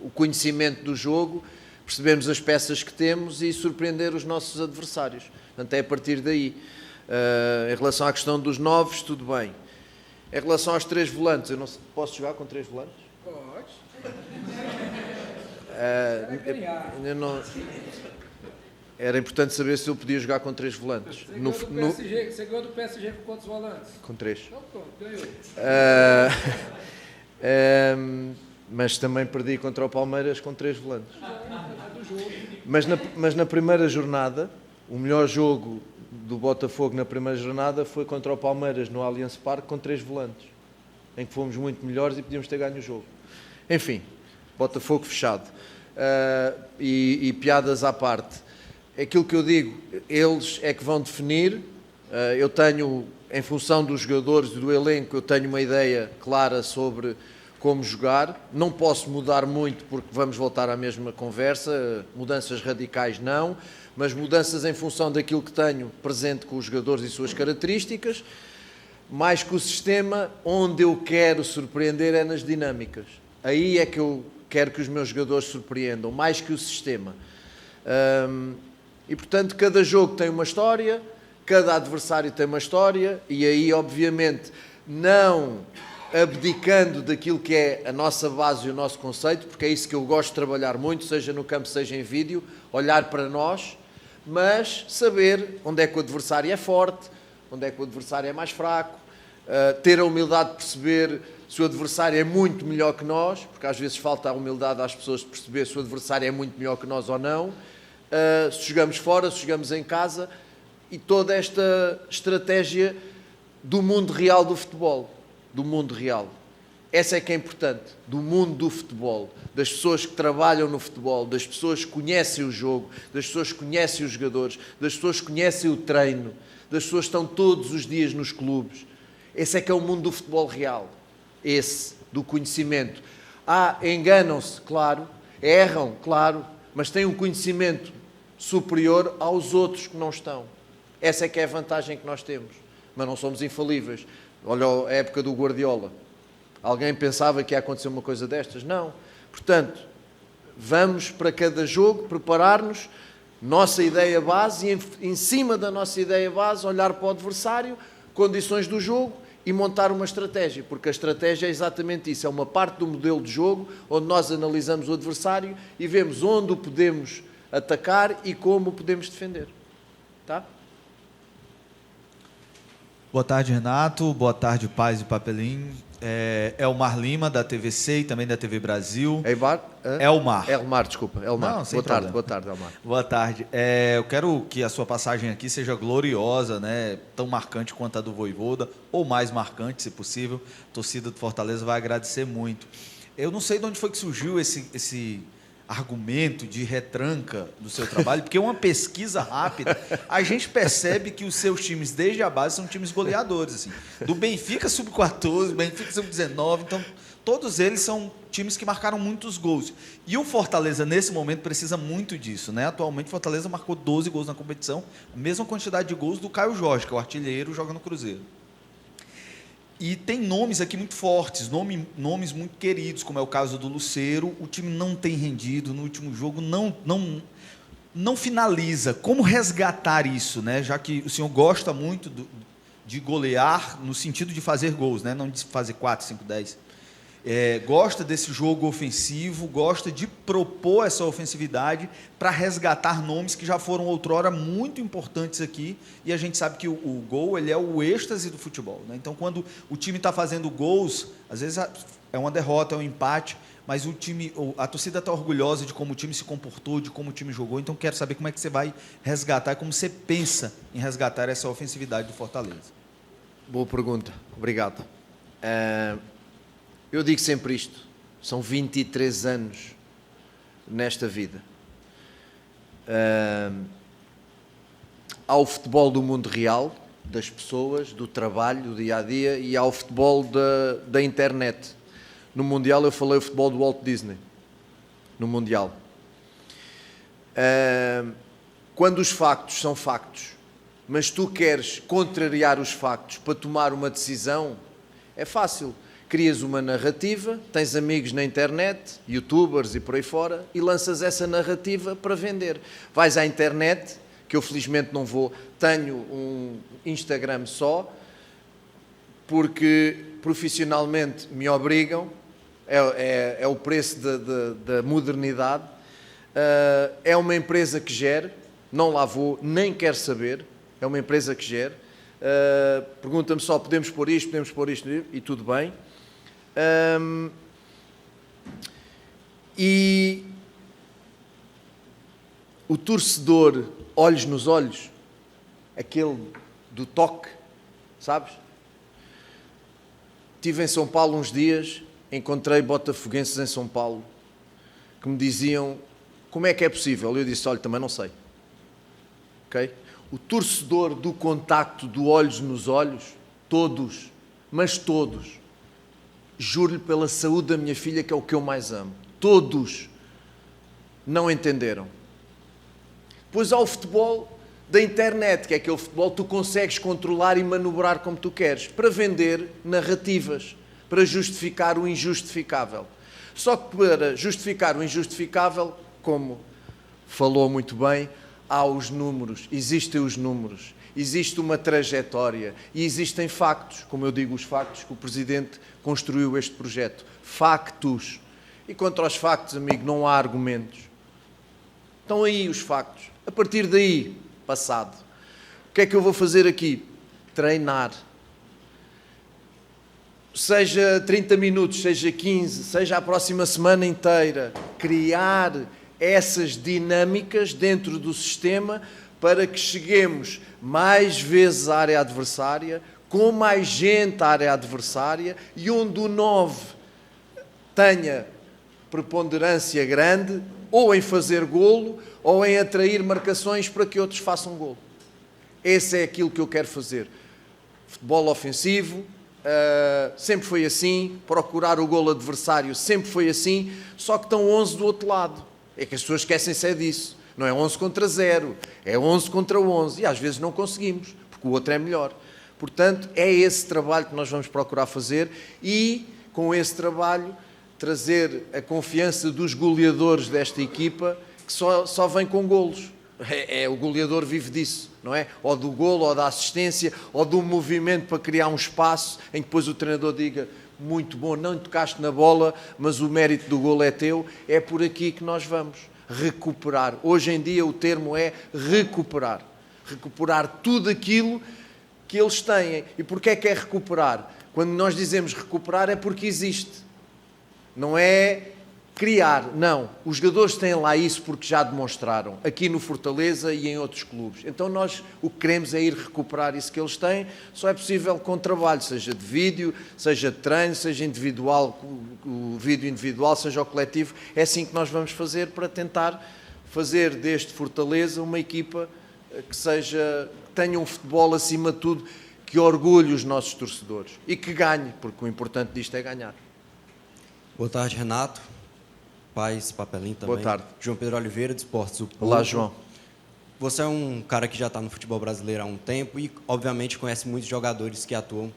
o conhecimento do jogo, percebermos as peças que temos e surpreender os nossos adversários. Portanto, é a partir daí. Em relação à questão dos 9, tudo bem. Em relação aos 3 volantes, eu não sei, posso jogar com 3 volantes? Pode. Era importante saber se eu podia jogar com 3 volantes. Você ganhou do PSG com quantos volantes? Com 3. Então, pronto, ganhou. Mas também perdi contra o Palmeiras com 3 volantes. Mas na primeira jornada, o melhor jogo do Botafogo na primeira jornada foi contra o Palmeiras no Allianz Parque com 3 volantes, em que fomos muito melhores e podíamos ter ganho o jogo. Enfim, Botafogo fechado. E piadas à parte. Aquilo que eu digo, eles é que vão definir. Eu tenho, em função dos jogadores e do elenco, eu tenho uma ideia clara sobre como jogar. Não posso mudar muito porque vamos voltar à mesma conversa. Mudanças radicais não, mas mudanças em função daquilo que tenho presente com os jogadores e suas características. Mais que o sistema, onde eu quero surpreender é nas dinâmicas. Aí é que eu quero que os meus jogadores surpreendam, mais que o sistema. E, portanto, cada jogo tem uma história, cada adversário tem uma história, e aí, obviamente, não abdicando daquilo que é a nossa base e o nosso conceito, porque é isso que eu gosto de trabalhar muito, seja no campo, seja em vídeo, olhar para nós, mas saber onde é que o adversário é forte, onde é que o adversário é mais fraco, ter a humildade de perceber se o adversário é muito melhor que nós, porque às vezes falta a humildade às pessoas de perceber se o adversário é muito melhor que nós ou não, se jogamos fora, se jogamos em casa, e toda esta estratégia do mundo real do futebol, do mundo real. Essa é que é importante, do mundo do futebol, das pessoas que trabalham no futebol, das pessoas que conhecem o jogo, das pessoas que conhecem os jogadores, das pessoas que conhecem o treino, das pessoas que estão todos os dias nos clubes. Esse é que é o mundo do futebol real, esse, do conhecimento. Enganam-se, claro, erram, claro, mas têm um conhecimento superior aos outros que não estão. Essa é que é a vantagem que nós temos, mas não somos infalíveis. Olha a época do Guardiola. Alguém pensava que ia acontecer uma coisa destas? Não. Portanto, vamos para cada jogo preparar-nos, nossa ideia base, e em cima da nossa ideia base olhar para o adversário, condições do jogo e montar uma estratégia, porque a estratégia é exatamente isso, é uma parte do modelo de jogo onde nós analisamos o adversário e vemos onde o podemos atacar e como o podemos defender. Tá? Boa tarde, Renato. Boa tarde, Paz e Papelim. Elmar Lima, da TVC e também da TV Brasil. Elmar, desculpa. Elmar. Não, sem problema. Boa tarde, Elmar. Boa tarde. Eu quero que a sua passagem aqui seja gloriosa, né? Tão marcante quanto a do Vojvoda, ou mais marcante, se possível. A torcida do Fortaleza vai agradecer muito. Eu não sei de onde foi que surgiu esse argumento de retranca do seu trabalho, porque uma pesquisa rápida, a gente percebe que os seus times, desde a base, são times goleadores, assim. Do Benfica Sub-14, Benfica Sub-19, então todos eles são times que marcaram muitos gols. E o Fortaleza, nesse momento, precisa muito disso, né? Atualmente, o Fortaleza marcou 12 gols na competição, a mesma quantidade de gols do Caio Jorge, que é o artilheiro, joga no Cruzeiro. E tem nomes aqui muito fortes, nomes muito queridos, como é o caso do Lucero. O time não tem rendido no último jogo, não finaliza. Como resgatar isso, né? Já que o senhor gosta muito de golear no sentido de fazer gols, né? Não de fazer 4, 5, 10. Gosta desse jogo ofensivo, gosta de propor essa ofensividade para resgatar nomes que já foram outrora muito importantes aqui, e a gente sabe que o gol ele é o êxtase do futebol, né? Então, quando o time está fazendo gols, às vezes é uma derrota, é um empate, mas a torcida está orgulhosa de como o time se comportou, de como o time jogou. Então, quero saber como é que você vai resgatar, como você pensa em resgatar essa ofensividade do Fortaleza. Boa pergunta, obrigado. Eu digo sempre isto, são 23 anos nesta vida. Há o futebol do mundo real, das pessoas, do trabalho, do dia-a-dia, e há o futebol da internet. No Mundial eu falei o futebol do Walt Disney, no Mundial. Quando os factos são factos, mas tu queres contrariar os factos para tomar uma decisão, é fácil. Crias uma narrativa, tens amigos na internet, youtubers e por aí fora, e lanças essa narrativa para vender. Vais à internet, que eu felizmente não vou, tenho um Instagram só, porque profissionalmente me obrigam, é o preço da modernidade. É uma empresa que gere, não lá vou, nem quero saber, é uma empresa que gere. Pergunta-me só, podemos pôr isto, e tudo bem. E o torcedor, olhos nos olhos, aquele do toque, sabes? Estive em São Paulo uns dias, encontrei botafoguenses em São Paulo que me diziam: como é que é possível? Eu disse: olha, também não sei. Okay? O torcedor do contacto, do olhos nos olhos, todos, mas todos, juro-lhe pela saúde da minha filha, que é o que eu mais amo, todos não entenderam. Pois há o futebol da internet, que é aquele futebol que tu consegues controlar e manobrar como tu queres, para vender narrativas, para justificar o injustificável. Só que para justificar o injustificável, como falou muito bem, há os números, existem os números, existe uma trajetória e existem factos, como eu digo, os factos que o Presidente construiu este projeto. Factos. E contra os factos, amigo, não há argumentos. Estão aí os factos. A partir daí, passado. O que é que eu vou fazer aqui? Treinar. Seja 30 minutos, seja 15, seja a próxima semana inteira. Criar essas dinâmicas dentro do sistema para que cheguemos mais vezes à área adversária, com mais gente à área adversária e onde o 9 tenha preponderância grande ou em fazer golo ou em atrair marcações para que outros façam golo. Esse é aquilo que eu quero fazer. Futebol ofensivo, sempre foi assim, procurar o golo adversário sempre foi assim, só que estão 11 do outro lado. É que as pessoas esquecem-se disso. Não é 11 contra 0, é 11 contra 11. E às vezes não conseguimos, porque o outro é melhor. Portanto, é esse trabalho que nós vamos procurar fazer e, com esse trabalho, trazer a confiança dos goleadores desta equipa, que só vem com golos. O goleador vive disso, não é? Ou do golo, ou da assistência, ou do movimento para criar um espaço em que depois o treinador diga: muito bom, não tocaste na bola, mas o mérito do golo é teu. É por aqui que nós vamos recuperar. Hoje em dia o termo é recuperar. Recuperar tudo aquilo que eles têm. E porquê é que é recuperar? Quando nós dizemos recuperar é porque existe. Não é criar, não. Os jogadores têm lá isso porque já demonstraram, aqui no Fortaleza e em outros clubes. Então nós o que queremos é ir recuperar isso que eles têm, só é possível com trabalho, seja de vídeo, seja de treino, seja individual, o vídeo individual, seja o coletivo. É assim que nós vamos fazer para tentar fazer deste Fortaleza uma equipa que tenha um futebol acima de tudo, que orgulhe os nossos torcedores e que ganhe, porque o importante disto é ganhar. Boa tarde, Renato. Paz, Papelinho também. Boa tarde. João Pedro Oliveira, de Esportes do Povo. Olá, João. Você é um cara que já está no futebol brasileiro há um tempo e, obviamente, conhece muitos jogadores que atuam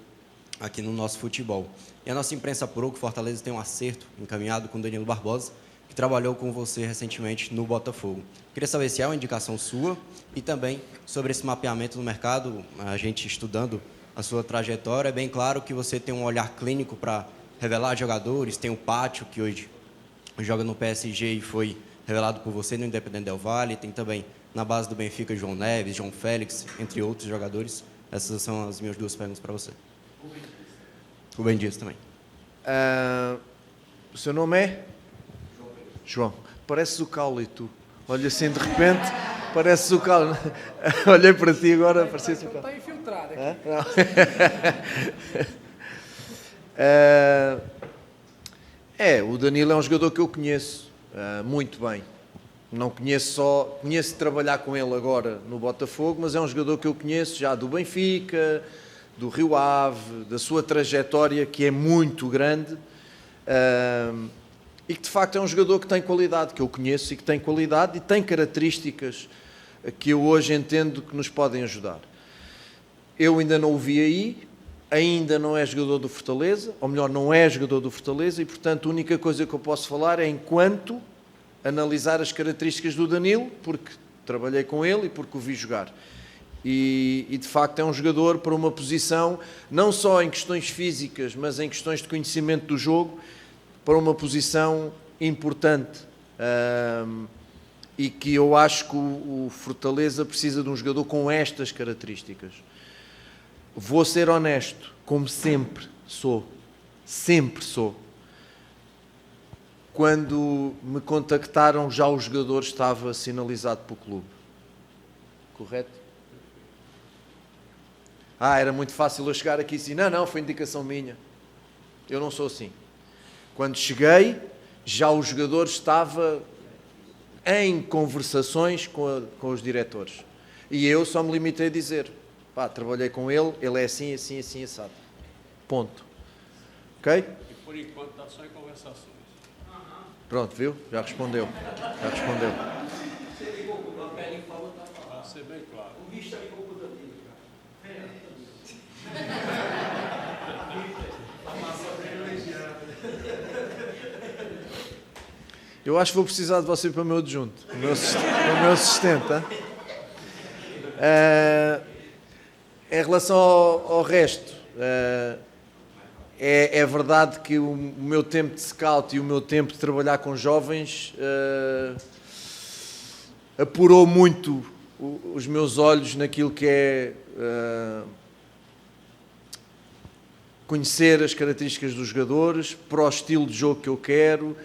aqui no nosso futebol. E a nossa imprensa apurou que o Fortaleza tem um acerto encaminhado com o Danilo Barbosa, que trabalhou com você recentemente no Botafogo. Queria saber se é uma indicação sua e também sobre esse mapeamento no mercado, a gente estudando a sua trajetória. É bem claro que você tem um olhar clínico para revelar jogadores, tem o Pátio, que hoje joga no PSG e foi revelado por você no Independente Del Valle, tem também na base do Benfica João Neves, João Félix, entre outros jogadores. Essas são as minhas duas perguntas para você. Rubem Dias também. O seu nome é? João. Pareces o Caule, tu. Olha assim de repente, pareces o Caule. Olhei para ti agora, pareces o Caule. Está infiltrado aqui. O Danilo é um jogador que eu conheço muito bem. Não conheço de trabalhar com ele agora no Botafogo, mas é um jogador que eu conheço já do Benfica, do Rio Ave, da sua trajetória, que é muito grande, e que de facto é um jogador que tem qualidade, que eu conheço e que tem qualidade e tem características que eu hoje entendo que nos podem ajudar. Eu ainda não o vi aí, ainda não é jogador do Fortaleza, ou melhor, não é jogador do Fortaleza, e portanto a única coisa que eu posso falar é enquanto analisar as características do Danilo, porque trabalhei com ele e porque o vi jogar. E de facto é um jogador para uma posição, não só em questões físicas, mas em questões de conhecimento do jogo, para uma posição importante. E que eu acho que o Fortaleza precisa de um jogador com estas características. Vou ser honesto, como sempre sou. Quando me contactaram, já o jogador estava sinalizado pelo clube. Correto? Era muito fácil eu chegar aqui e dizer, não, foi indicação minha. Eu não sou assim. Quando cheguei, já o jogador estava em conversações com os diretores. E eu só me limitei a dizer, trabalhei com ele, ele é assim, assim, assim, assado. Ponto. Ok? E por enquanto está só em conversações. Pronto, viu? Já respondeu. Para ser bem claro. O bicho está ligou para o Danilo. Eu acho que vou precisar de você para o meu adjunto, o meu assistente. Em relação ao resto, é verdade que o meu tempo de scout e o meu tempo de trabalhar com jovens apurou muito os meus olhos naquilo que é conhecer as características dos jogadores, para o estilo de jogo que eu quero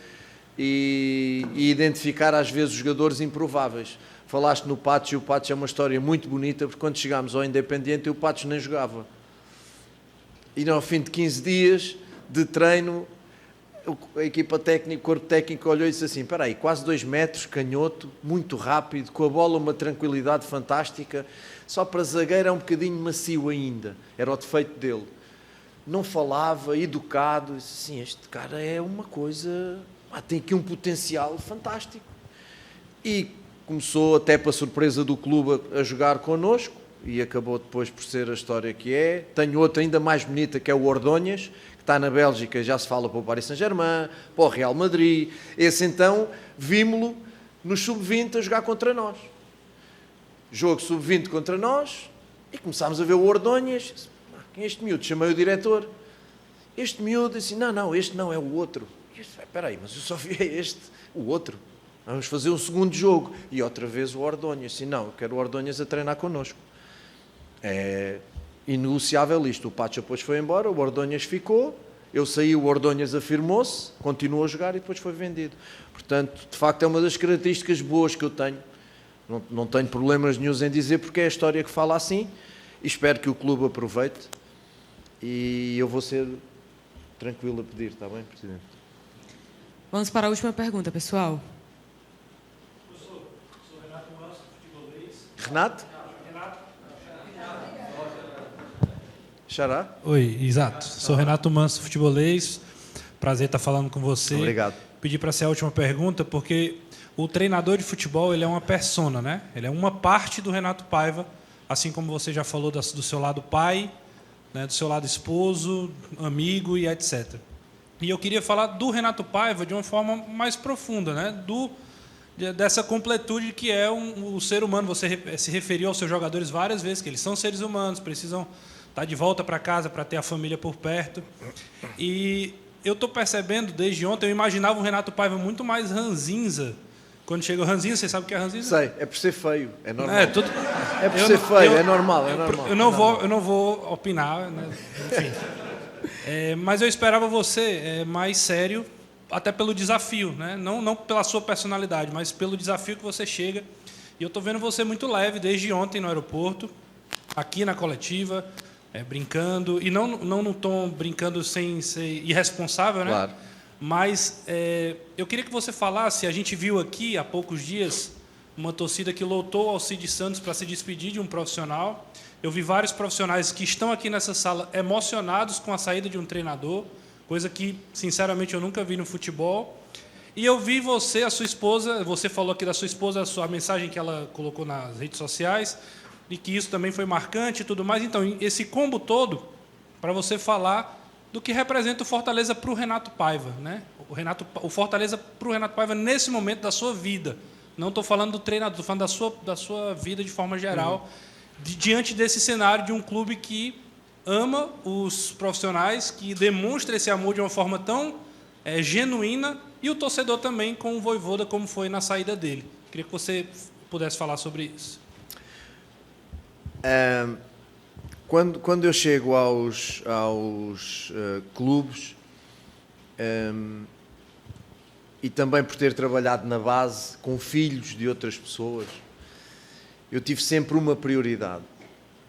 e identificar às vezes os jogadores improváveis. Falaste no Patos e o Patos é uma história muito bonita, porque quando chegámos ao Independiente o Patos nem jogava. E ao fim de 15 dias de treino, a equipa técnica, o corpo técnico olhou e disse assim, espera aí, quase 2 metros, canhoto, muito rápido, com a bola uma tranquilidade fantástica, só para zagueiro é um bocadinho macio ainda, era o defeito dele. Não falava, educado, disse assim, este cara é uma coisa, tem aqui um potencial fantástico. E começou, até para surpresa do clube, a jogar connosco, e acabou depois por ser a história que é. Tenho outra ainda mais bonita, que é o Ordonhas, que está na Bélgica, já se fala para o Paris Saint-Germain, para o Real Madrid. Esse então, vimos-lo no Sub-20 a jogar contra nós. Jogo Sub-20 contra nós, e começámos a ver o Ordonhas. Quem é este miúdo? Chamei o diretor. Este miúdo disse, não, este não, é o outro. Espera aí, mas eu só vi este, o outro. Vamos fazer um segundo jogo. E outra vez o Ordonhas. Disse, não, eu quero o Ordonhas a treinar connosco. É inegociável isto. O Pacha depois foi embora, o Ordonhas ficou, eu saí, o Ordonhas afirmou-se, continuou a jogar e depois foi vendido. Portanto, de facto, é uma das características boas que eu tenho. Não tenho problemas nenhum em dizer, porque é a história que fala assim, e espero que o clube aproveite. E eu vou ser tranquilo a pedir, está bem, Presidente? Vamos para a última pergunta, pessoal. Renato? Xará? Oi, exato. Sou Renato Manso, futebolês. Prazer estar falando com você. Obrigado. Pedi para ser a última pergunta, porque o treinador de futebol ele é uma persona, né? Ele é uma parte do Renato Paiva, assim como você já falou do seu lado pai, né, do seu lado esposo, amigo e etc. E eu queria falar do Renato Paiva de uma forma mais profunda, né? Dessa completude que é o ser humano. Você se referiu aos seus jogadores várias vezes, que eles são seres humanos, precisam estar de volta para casa para ter a família por perto. E eu estou percebendo desde ontem, eu imaginava o Renato Paiva muito mais ranzinza. Quando chega o ranzinza, você sabe o que é ranzinza? Sei, é por ser feio, é normal. É por ser feio, é normal. Eu não vou opinar, né? Enfim. Mas eu esperava você mais sério, até pelo desafio, né? Não pela sua personalidade, mas pelo desafio que você chega. E eu estou vendo você muito leve desde ontem no aeroporto, aqui na coletiva, brincando, e não no tom brincando sem ser irresponsável, né? Claro. Mas eu queria que você falasse, a gente viu aqui há poucos dias uma torcida que lotou Alcides Santos para se despedir de um profissional. Eu vi vários profissionais que estão aqui nessa sala emocionados com a saída de um treinador, coisa que, sinceramente, eu nunca vi no futebol. E eu vi você, a sua esposa, você falou aqui da sua esposa, a mensagem que ela colocou nas redes sociais, e que isso também foi marcante e tudo mais. Então, esse combo todo, para você falar do que representa o Fortaleza para o Renato Paiva, né? O Fortaleza para o Renato Paiva nesse momento da sua vida. Não estou falando do treinador, estou falando da sua vida de forma geral, diante desse cenário de um clube que ama os profissionais, que demonstra esse amor de uma forma tão genuína, e o torcedor também com o Vojvoda, como foi na saída dele. Queria que você pudesse falar sobre isso. Quando eu chego aos clubes, e também por ter trabalhado na base com filhos de outras pessoas, eu tive sempre uma prioridade.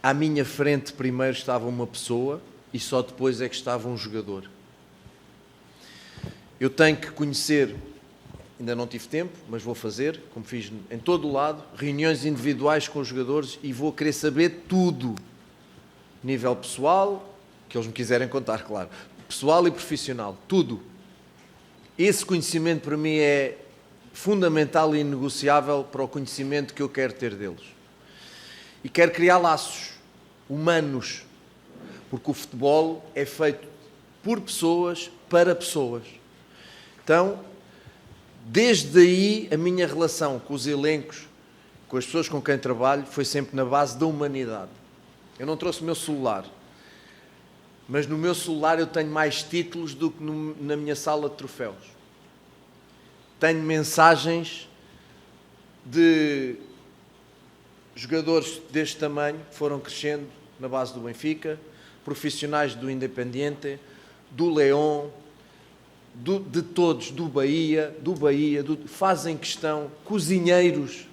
À minha frente primeiro estava uma pessoa e só depois é que estava um jogador. Eu tenho que conhecer, ainda não tive tempo, mas vou fazer, como fiz em todo o lado, reuniões individuais com os jogadores, e vou querer saber tudo. Nível pessoal, que eles me quiserem contar, claro. Pessoal e profissional, tudo. Esse conhecimento para mim é fundamental e inegociável para o conhecimento que eu quero ter deles. E quero criar laços humanos, porque o futebol é feito por pessoas, para pessoas. Então, Desde aí, a minha relação com os elencos, com as pessoas com quem trabalho, foi sempre na base da humanidade. Eu não trouxe o meu celular, mas no meu celular eu tenho mais títulos do que na minha sala de troféus. Tenho mensagens de jogadores deste tamanho que foram crescendo na base do Benfica, profissionais do Independiente, do León, de todos, do Bahia, fazem questão, cozinheiros,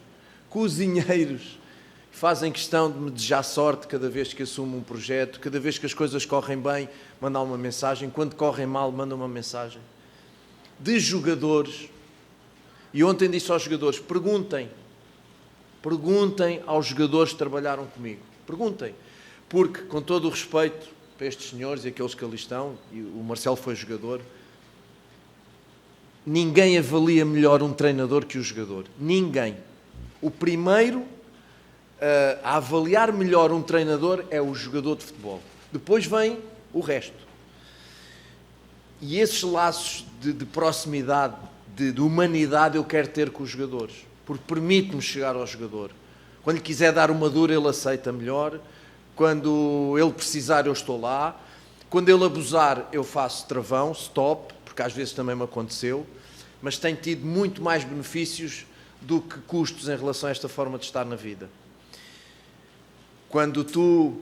fazem questão de me desejar sorte cada vez que assumo um projeto, cada vez que as coisas correm bem, mandam uma mensagem, quando correm mal, mandam uma mensagem. De jogadores, e ontem disse aos jogadores, perguntem aos jogadores que trabalharam comigo, perguntem, porque, com todo o respeito para estes senhores e aqueles que ali estão, e o Marcelo foi jogador, ninguém avalia melhor um treinador que o jogador. Ninguém. O primeiro a avaliar melhor um treinador é o jogador de futebol. Depois vem o resto. E esses laços de proximidade, de humanidade, eu quero ter com os jogadores. Porque permite-me chegar ao jogador. Quando lhe quiser dar uma dura, ele aceita melhor. Quando ele precisar, eu estou lá. Quando ele abusar, eu faço travão, stop, porque às vezes também me aconteceu, mas tenho tido muito mais benefícios do que custos em relação a esta forma de estar na vida. Quando tu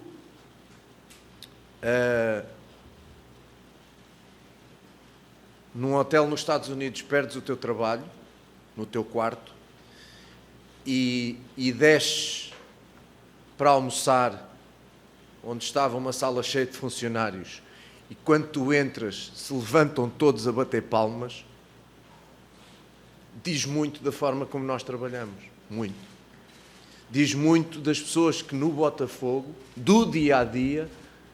num hotel nos Estados Unidos perdes o teu trabalho, no teu quarto, e desces para almoçar onde estava uma sala cheia de funcionários, e quando tu entras se levantam todos a bater palmas, diz muito da forma como nós trabalhamos, muito. Diz muito das pessoas que no Botafogo, do dia a dia,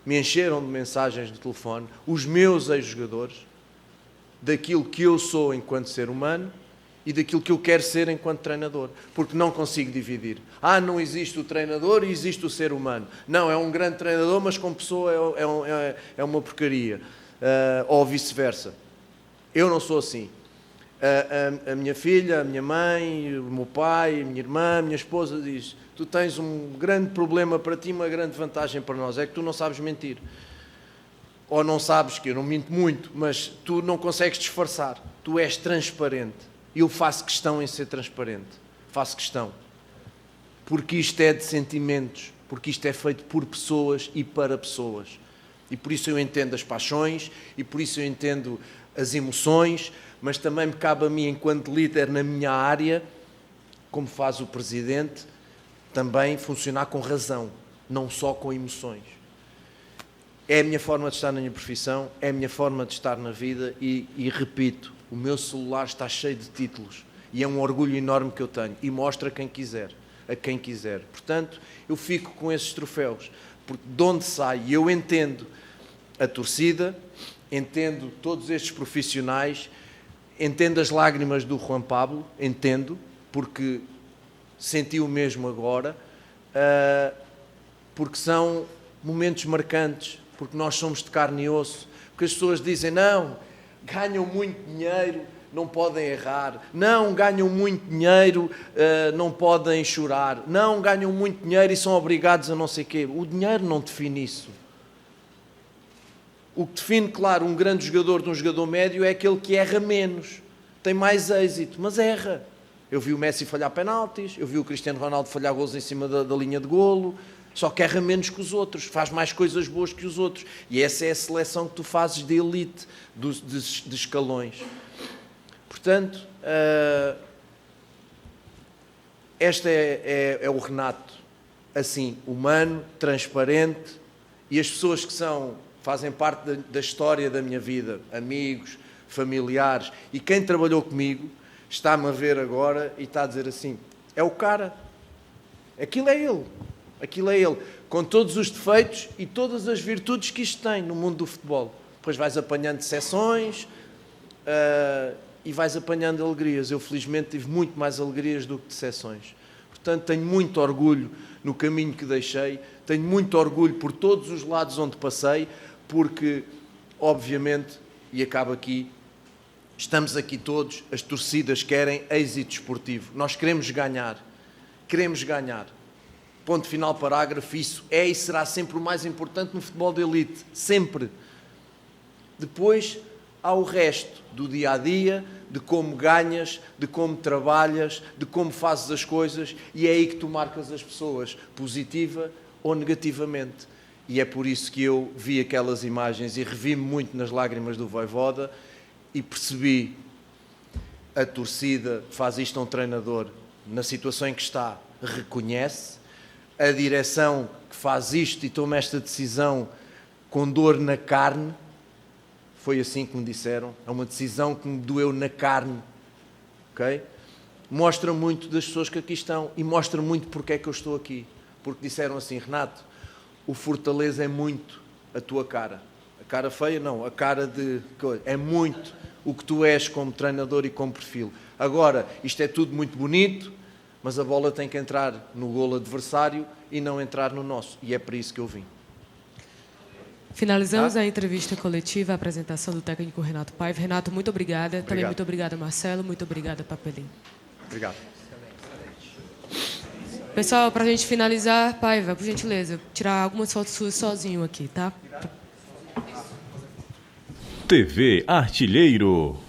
me encheram de mensagens de telefone, os meus ex-jogadores, daquilo que eu sou enquanto ser humano e daquilo que eu quero ser enquanto treinador, porque não consigo dividir. Não existe o treinador e existe o ser humano. Não, é um grande treinador, mas como pessoa é uma porcaria. Ou vice-versa. Eu não sou assim. A minha filha, a minha mãe, o meu pai, a minha irmã, a minha esposa diz: tu tens um grande problema para ti, uma grande vantagem para nós, é que tu não sabes mentir. Ou não sabes, que eu não minto muito, mas tu não consegues disfarçar. Tu és transparente. E eu faço questão em ser transparente. Faço questão. Porque isto é de sentimentos. Porque isto é feito por pessoas e para pessoas. E por isso eu entendo as paixões, e por isso eu entendo as emoções, mas também me cabe a mim, enquanto líder na minha área, como faz o Presidente, também funcionar com razão, não só com emoções. É a minha forma de estar na minha profissão, é a minha forma de estar na vida e repito, o meu celular está cheio de títulos e é um orgulho enorme que eu tenho e mostra a quem quiser. Portanto, eu fico com esses troféus, porque de onde sai, e eu entendo a torcida, entendo todos estes profissionais, entendo as lágrimas do Juan Pablo, entendo, porque senti o mesmo agora, porque são momentos marcantes, porque nós somos de carne e osso, porque as pessoas dizem, não, ganham muito dinheiro, não podem errar, não, ganham muito dinheiro, não podem chorar, não, ganham muito dinheiro e são obrigados a não sei o quê. O dinheiro não define isso. O que define, claro, um grande jogador de um jogador médio é aquele que erra menos, tem mais êxito, mas erra. Eu vi o Messi falhar penaltis, eu vi o Cristiano Ronaldo falhar golos em cima da linha de golo, só que erra menos que os outros, faz mais coisas boas que os outros. E essa é a seleção que tu fazes de elite, de escalões. Portanto, este é o Renato, assim, humano, transparente, e as pessoas que fazem parte da história da minha vida, amigos, familiares, e quem trabalhou comigo, está-me a ver agora e está a dizer assim, é o cara, aquilo é ele, com todos os defeitos e todas as virtudes que isto tem no mundo do futebol. Depois vais apanhando decepções e vais apanhando alegrias. Eu, felizmente, tive muito mais alegrias do que decepções. Portanto, tenho muito orgulho no caminho que deixei, tenho muito orgulho por todos os lados onde passei, porque, obviamente, e acabo aqui, Estamos aqui todos, as torcidas querem êxito esportivo. Nós queremos ganhar. Queremos ganhar. Ponto final, parágrafo. Isso é e será sempre o mais importante no futebol de elite. Sempre. Depois há o resto do dia-a-dia, de como ganhas, de como trabalhas, de como fazes as coisas, e é aí que tu marcas as pessoas, positiva ou negativamente. E é por isso que eu vi aquelas imagens e revi-me muito nas lágrimas do Voivoda e percebi: a torcida faz isto a um treinador na situação em que está, reconhece, a direção que faz isto e toma esta decisão com dor na carne. Foi assim que me disseram, é uma decisão que me doeu na carne, ok? Mostra muito das pessoas que aqui estão e mostra muito porque é que eu estou aqui. Porque disseram assim: Renato, o Fortaleza é muito a tua cara. A cara feia não, a cara de... é muito o que tu és como treinador e como perfil. Agora, isto é tudo muito bonito, mas a bola tem que entrar no golo adversário e não entrar no nosso. E é para isso que eu vim. Finalizamos a entrevista coletiva, a apresentação do técnico Renato Paiva. Renato, muito obrigada. Também muito obrigada, Marcelo. Muito obrigada, Papelinho. Obrigado. Pessoal, para a gente finalizar, Paiva, por gentileza, tirar algumas fotos suas sozinho aqui, tá? TV Artilheiro.